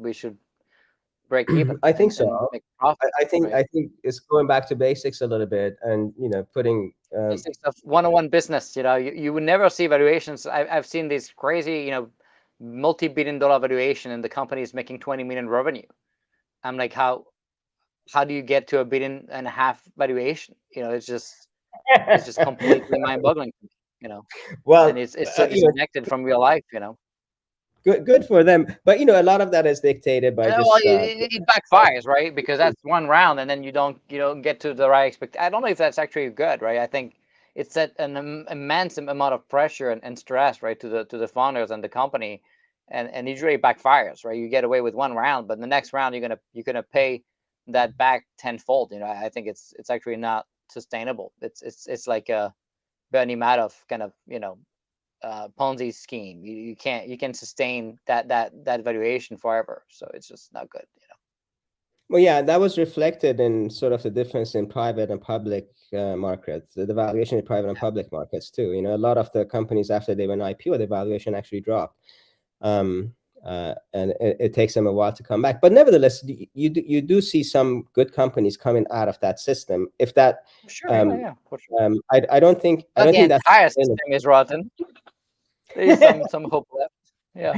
break even I think and so. make profit, I think right? I think it's going back to basics a little bit, and putting Basics of one-on-one business. You would never see valuations. I've seen these crazy, multi-billion dollar valuation, and the company is making 20 million revenue. I'm like, how do you get to 1.5 billion valuation? It's just completely mind-boggling to me. And well, it's so disconnected from real life. good for them. But a lot of that is dictated by Well, just it backfires, right? Because that's one round, and then you don't get to the right expect. I don't know if that's actually good, right? I think it set an immense amount of pressure and stress, right, to the founders and the company, and usually backfires, right? You get away with one round, but the next round you're gonna pay that back tenfold. I think it's actually not sustainable. It's like a Bernie Madoff kind of Ponzi scheme. You can sustain that valuation forever. So it's just not good. well, yeah, that was reflected in sort of the difference in private and public markets, the valuation in private and public markets too. A lot of the companies after they went IPO, the valuation actually dropped. um, and it takes them a while to come back. But nevertheless, you do see some good companies coming out of that system. If that, For sure, yeah, um, yeah, for sure. I Not don't the think that's entire sustainable. system is rotten. There is some hope left. Yeah,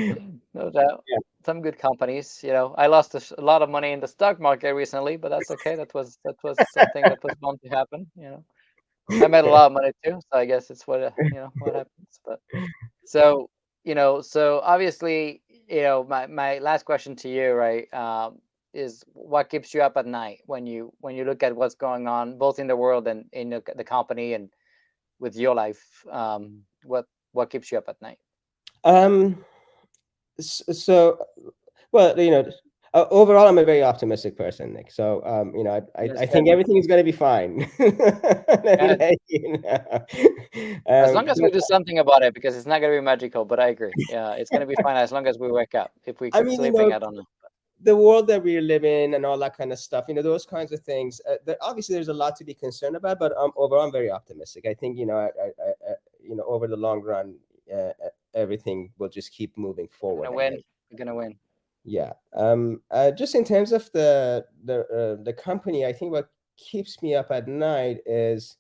no doubt. Yeah. Some good companies. I lost a lot of money in the stock market recently, but that's okay. That was something that was bound to happen. I made a lot of money too, so I guess it's what happens. But so obviously, my last question to you, right, is what keeps you up at night when you look at what's going on both in the world and in the company and with your life. What keeps you up at night? Um, so, well, overall, I'm a very optimistic person, Nick. So, That's I good. think everything is going to be fine. Let me Good. let you know. As long as we But do something about it, because it's not gonna be magical. But I agree. Yeah, it's gonna be fine as long as we wake up. If we I keep mean, sleeping, I don't know. the world that we live in and all that kind of stuff, those kinds of things. Obviously, there's a lot to be concerned about, but overall, I'm very optimistic. I think, over the long run, everything will just keep moving We're forward. gonna I win. think. We're gonna win. Yeah. Just in terms of the company, I think what keeps me up at night is,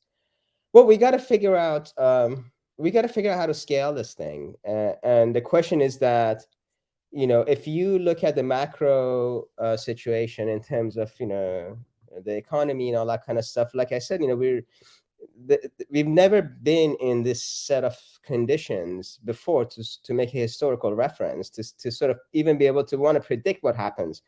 well, we got to figure out how to scale this thing. And the question is that, if you look at the macro situation in terms of, the economy and all that kind of stuff, like I said, we've never been in this set of conditions before to make a historical reference, to sort of even be able to want to predict what happens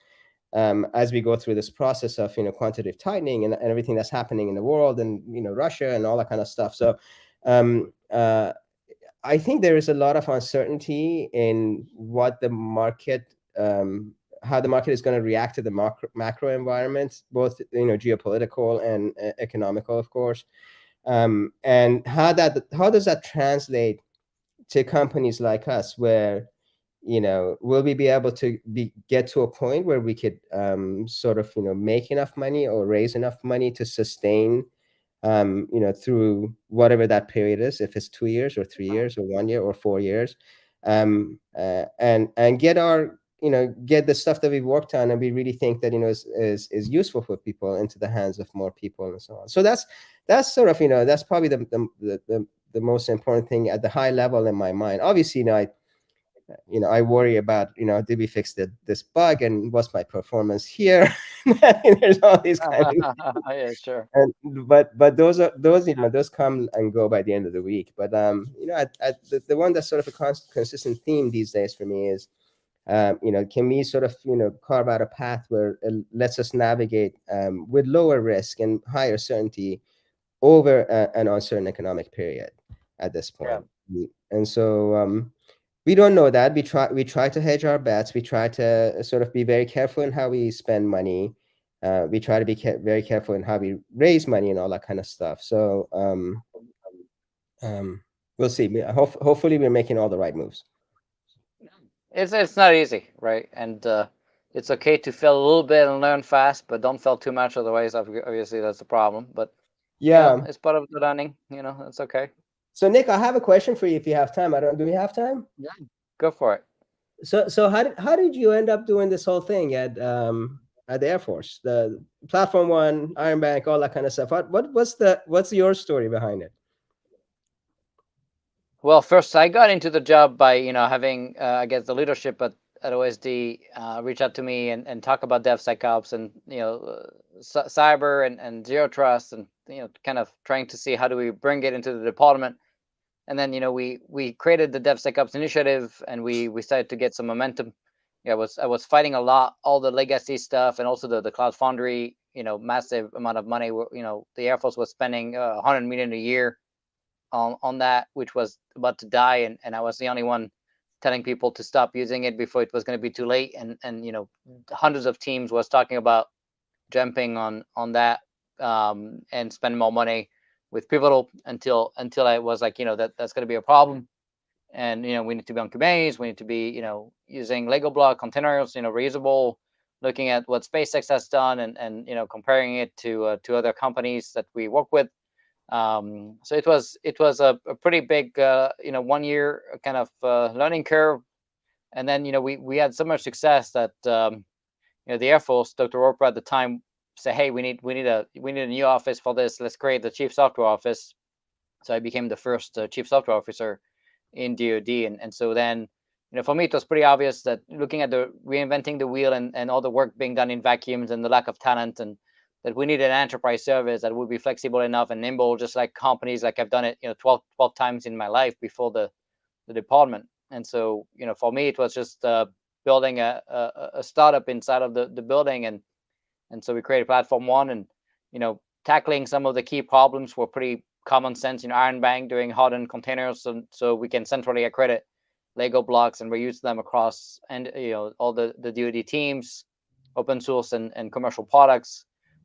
as we go through this process of quantitative tightening and everything that's happening in the world, and Russia and all that kind of stuff. So um, I think there is a lot of uncertainty in what the market how the market is going to react to the macro environment, both geopolitical and economical, of course, and how does that translate to companies like us, where will we be able to get to a point where we could sort of make enough money or raise enough money to sustain through whatever that period is, if it's 2 years or 3 years or 1 year or 4 years, and get our get the stuff that we've worked on and we really think that is useful for people into the hands of more people and so on. So that's sort of that's probably the most important thing at the high level in my mind. Obviously, I worry about, did we fix this bug and what's my performance here? There's all these kind of, Yeah, sure. and but those come and go by the end of the week. But the one that's sort of a consistent theme these days for me is, can we sort of carve out a path where it lets us navigate with lower risk and higher certainty over an uncertain economic period at this Yeah. point. And so we don't know that. We try to hedge our bets. We try to sort of be very careful in how we spend money. We try to be very careful in how we raise money and all that kind of stuff. So we'll see. Hopefully we're making all the right moves. It's not easy, right? And it's okay to fail a little bit and learn fast, but don't fail too much. Otherwise, obviously, that's the problem. But Yeah. it's part of the learning. It's okay. So Nick, I have a question for you if you have time. I don't. Do we have time? Yeah, go for it. So how did you end up doing this whole thing at the Air Force, the Platform One, Iron Bank, all that kind of stuff? What's your story behind it? Well, first I got into the job by having I guess the leadership at OSD reach out to me and talk about DevSecOps and cyber and zero trust, and kind of trying to see how do we bring it into the department. And then we created the DevSecOps initiative, and we started to get some momentum. Yeah, I was fighting a lot, all the legacy stuff, and also the Cloud Foundry, massive amount of money. The Air Force was spending 100 million a year on that, which was about to die, and I was the only one telling people to stop using it before it was going to be too late. And hundreds of teams was talking about jumping on that, and spend more money with Pivotal until I was like, that's going to be a problem. And we need to be on Kubernetes, we need to be using Lego block containers, reusable, looking at what SpaceX has done, and comparing it to other companies that we work with. So it was a pretty big 1 year kind of learning curve. And then we had so much success that the Air Force, Dr. Roper at the time, say, hey, we need a new office for this. Let's create the chief software office. So I became the first chief software officer in DoD. And so then for me it was pretty obvious that looking at the reinventing the wheel and all the work being done in vacuums and the lack of talent, and that we needed an enterprise service that would be flexible enough and nimble, just like companies like I've done it 12 times in my life before the department. And so for me it was just building a startup inside of the building. And so we created Platform One, and tackling some of the key problems were pretty common sense. Iron Bank doing hardened containers, so we can centrally accredit Lego blocks and reuse them across, and all the DoD teams, open source and commercial products,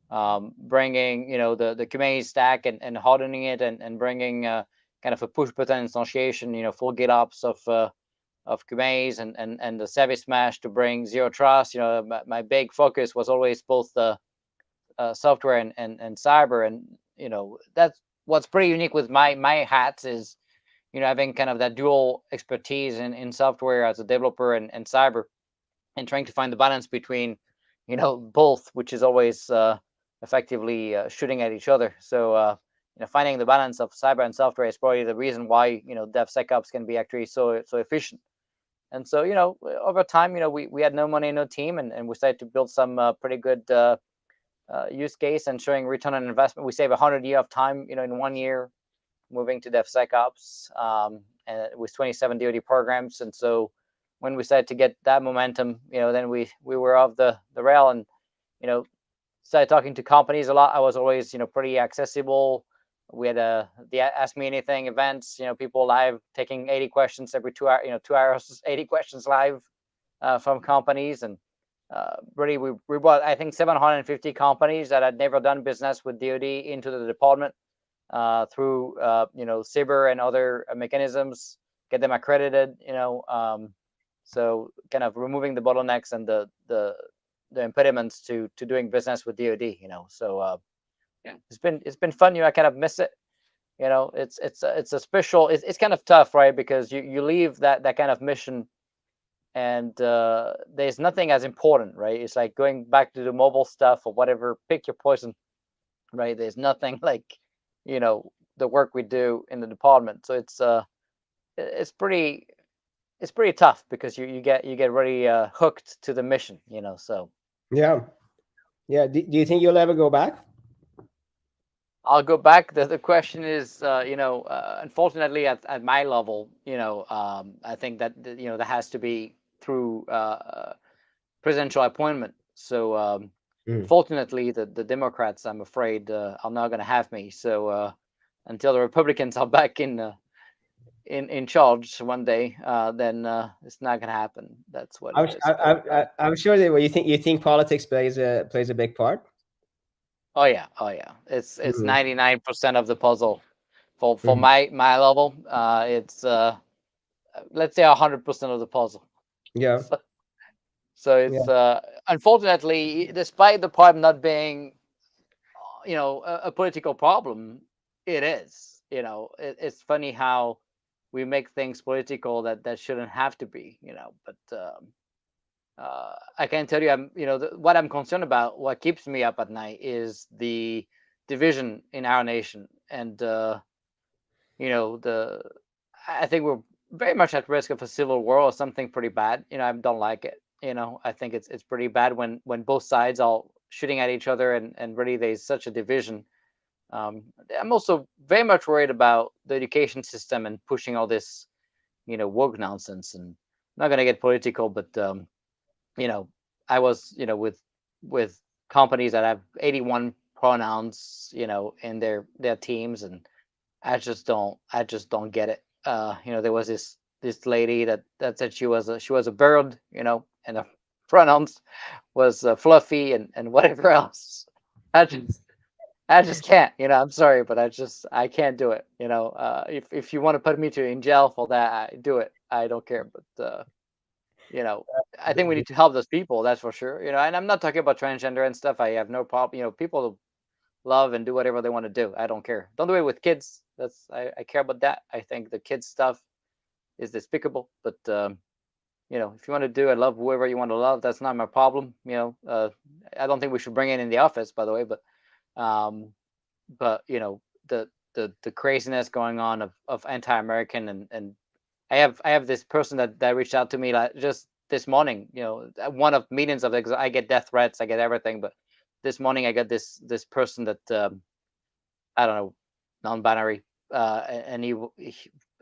bringing the Kubernetes stack and hardening it, and bringing kind of a push button instantiation, full GitOps of Kubernetes, and the service mesh to bring zero trust. My big focus was always both the software and cyber. And that's what's pretty unique with my hats is having kind of that dual expertise in software as a developer and cyber, and trying to find the balance between both, which is always effectively shooting at each other. So finding the balance of cyber and software is probably the reason why DevSecOps can be actually so efficient. And so over time we had no money, no team, and we started to build some pretty good use case and showing return on investment. We save 100 years of time in 1 year moving to DevSecOps, and with 27 DoD programs. And so when we started to get that momentum, then we were off the rail, and started talking to companies a lot. I was always pretty accessible. We had the Ask Me Anything events, people live taking 80 questions every 2 hours, 2 hours, 80 questions live from companies. And really, we brought, I think, 750 companies that had never done business with DoD into the department through CBER and other mechanisms, get them accredited. So kind of removing the bottlenecks and the impediments to doing business with DoD. So yeah, it's been fun. I kind of miss it. It's a special. It's kind of tough, right? Because you leave that kind of mission, and there's nothing as important, right? It's like going back to the mobile stuff or whatever. Pick your poison, right? There's nothing like the work we do in the department. So it's pretty it's pretty tough because you get really hooked to the mission. So Yeah. Yeah. Do you think you'll ever go back? I'll go back. The question is, unfortunately, at my level, I think that that has to be through presidential appointment. So Mm. unfortunately, the Democrats, I'm afraid, are not going to have me. So until the Republicans are back in charge one day, then it's not going to happen. That's what it is. But I'm sure they will. You think politics plays a big part? oh yeah, oh yeah, it's Mhm. 99% of the puzzle for Mhm. my level. It's let's say 100% of the puzzle. Yeah. So, so Yeah. it's unfortunately, despite the problem not being a political problem, it is. It's funny how we make things political that shouldn't have to be. But I can tell you, what I'm concerned about, what keeps me up at night, is the division in our nation, and the I think we're very much at risk of a civil war or something pretty bad. I don't like it. I think it's pretty bad when both sides are shooting at each other, and really there's such a division. um, I'm also very much worried about the education system and pushing all this woke nonsense. And I'm not going to get political, but you know, I was, with companies that have 81 pronouns, in their teams, and I just don't get it. There was this lady that said she was a bird, and the pronouns was fluffy and whatever else. I just I just can't. I'm sorry, but I can't do it. If you want to put me in jail for that, do it. I don't care. But you know, I think we need to help those people. That's for sure. And I'm not talking about transgender and stuff. I have no problem. People love and do whatever they want to do. I don't care. Don't do it with kids. I care about that. I think the kids stuff is despicable. But if you want to do it, love whoever you want to love. That's not my problem. I don't think we should bring it in the office, by the way. Um, but the craziness going on of anti-American, and I have this person that reached out to me like just this morning. One of millions of, I get death threats, I get everything, but this morning I got this person that I don't know, non-binary, and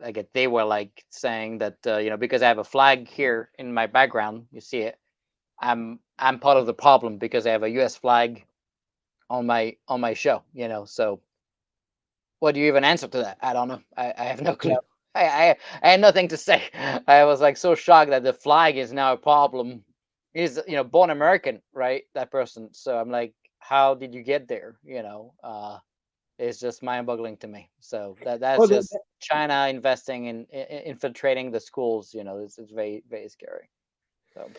I get they were like saying that because I have a flag here in my background, you see it. I'm part of the problem because I have a U.S. flag on my show. So what do you even answer to that? I don't know. I have no Yeah. clue. I had nothing to say. I was like so shocked that the flag is now a problem. He's born American, right? That person. So I'm like, how did you get there? It's just mind-boggling to me. So that's Well, just China investing in infiltrating the schools. It's very very scary. So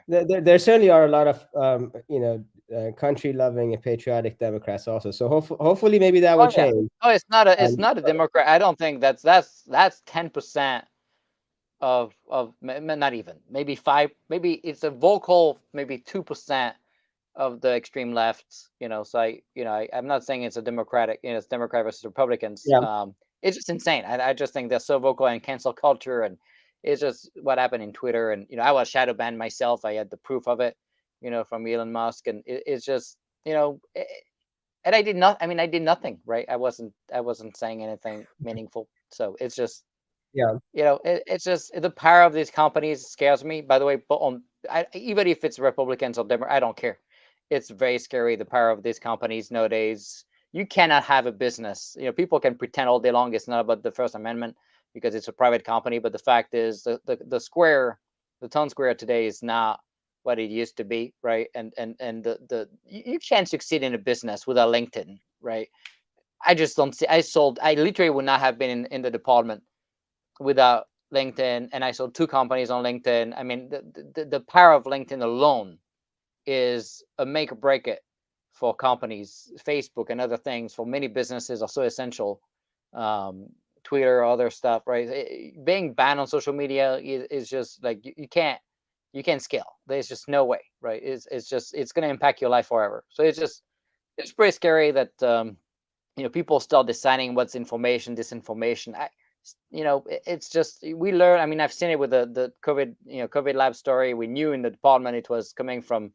anyway. there certainly are a lot of country-loving and patriotic Democrats also. So hopefully maybe that will Oh yeah. change. Oh, it's And not a Democrat. I don't think that's 10% of not even, maybe five, maybe it's a vocal, maybe 2% of the extreme left. So I'm not saying it's a democratic, it's Democrat versus Republicans. yeah, It's just insane. I just think they're so vocal and cancel culture, and it's just what happened in Twitter. And I was shadow banned myself. I had the proof of it, from Elon Musk. And it's just and I did not, I mean, I did nothing, right? I wasn't saying anything meaningful. So it's just, yeah. it's just the power of these companies scares me. By the way, but even if it's Republicans or Democrats, I don't care. It's very scary, the power of these companies nowadays. You cannot have a business. People can pretend all day long it's not about the First Amendment because it's a private company, but the fact is, the square, the town square today is not. what it used to be, right? And the you can't succeed in a business without LinkedIn, right? I just don't see. I literally would not have been in the department without LinkedIn, and I sold two companies on LinkedIn. I mean, the power of LinkedIn alone is a make or break it for companies. Facebook and other things for many businesses are so essential. Um, Twitter, other stuff, right? Being banned on social media is just like you can't scale. There's just no way, right? It's just it's going to impact your life forever. So it's pretty scary that people start deciding what's information, disinformation. It's just we learn. I mean, I've seen it with the COVID COVID lab story. We knew in the department it was coming from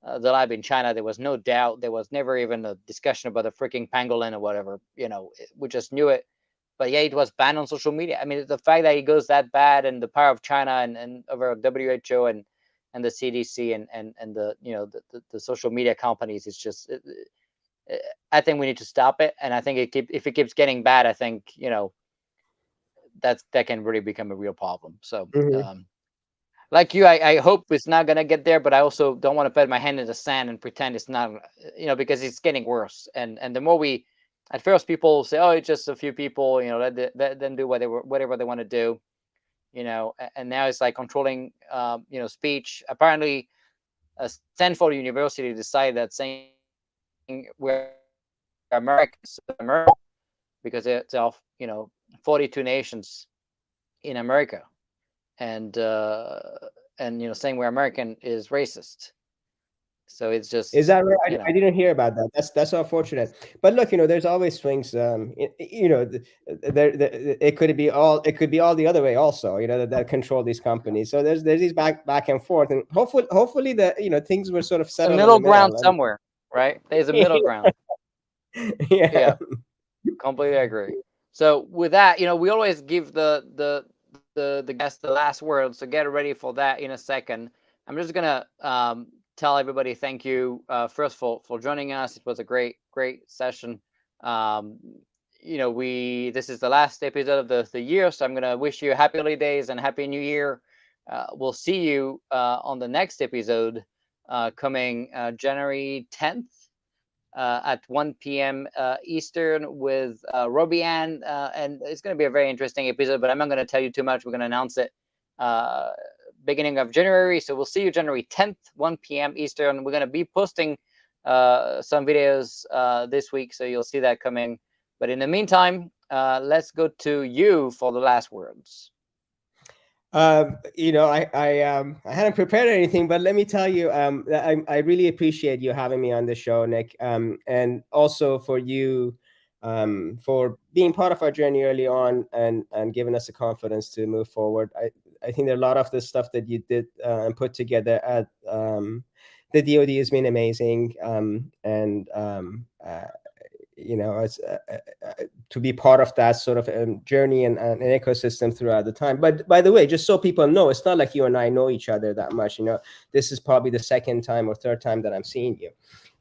the lab in China. There was no doubt. There was never even a discussion about the freaking pangolin or whatever. We just knew it. But yeah, it was banned on social media. I mean, the fact that it goes that bad, and the power of China and over WHO and the CDC and the social media companies is just. I think we need to stop it, and I think if it keeps getting bad, I think that can really become a real problem. So, Mhm. like you, I hope it's not gonna get there, but I also don't want to put my hand in the sand and pretend it's not, because it's getting worse. And the more at first people say, oh, it's just a few people, let them do whatever they want to do, and now it's like controlling, speech. Apparently, Stanford University decided that saying we're Americans is America because it's of 42 nations in America, and saying we're American is racist. So it's Is just that right? I didn't hear about that. That's unfortunate. But look, there's always swings. It could be all the other way also. That control these companies. So there's these back and forth, and hopefully the things were sort of a settled in middle the ground middle. And somewhere, right? There's a middle ground. yeah. Yeah, completely agree. So with that, we always give the guest the last word. So get ready for that in a second. I'm just gonna tell everybody thank you first for joining us. It was a great session. Um, we this is the last episode of the year, so I'm gonna wish you happy holidays and happy New Year. We'll see you on the next episode coming January 10th at 1 p.m. Eastern with Robbie Ann. And it's going to be a very interesting episode, but I'm not going to tell you too much. We're going to announce it uh, beginning of January. So we'll see you January 10th, 1 p.m. Eastern. We're going to be posting some videos this week, so you'll see that coming. But in the meantime, let's go to you for the last words. I hadn't prepared anything, but let me tell you, I really appreciate you having me on the show, Nick, and also for you, for being part of our journey early on and giving us the confidence to move forward. I think that a lot of the stuff that you did and put together at the DoD has been amazing, and it's to be part of that sort of journey and an ecosystem throughout the time. But by the way, just so people know, it's not like you and I know each other that much. This is probably the second time or third time that I'm seeing you.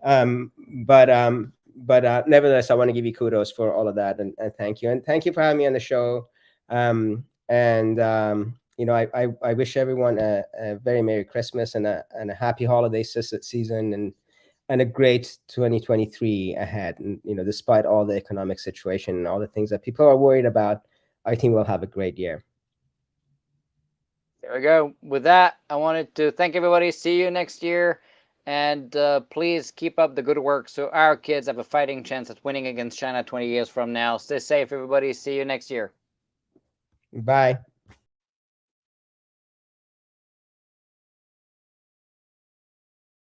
um, but nevertheless, I want to give you kudos for all of that, and thank you for having me on the show. I wish everyone a very Merry Christmas and a happy holiday season, and a great 2023 ahead. And despite all the economic situation and all the things that people are worried about, I think we'll have a great year. There we go. With that, I wanted to thank everybody. See you next year. And please keep up the good work so our kids have a fighting chance at winning against China 20 years from now. Stay safe, everybody. See you next year. Bye.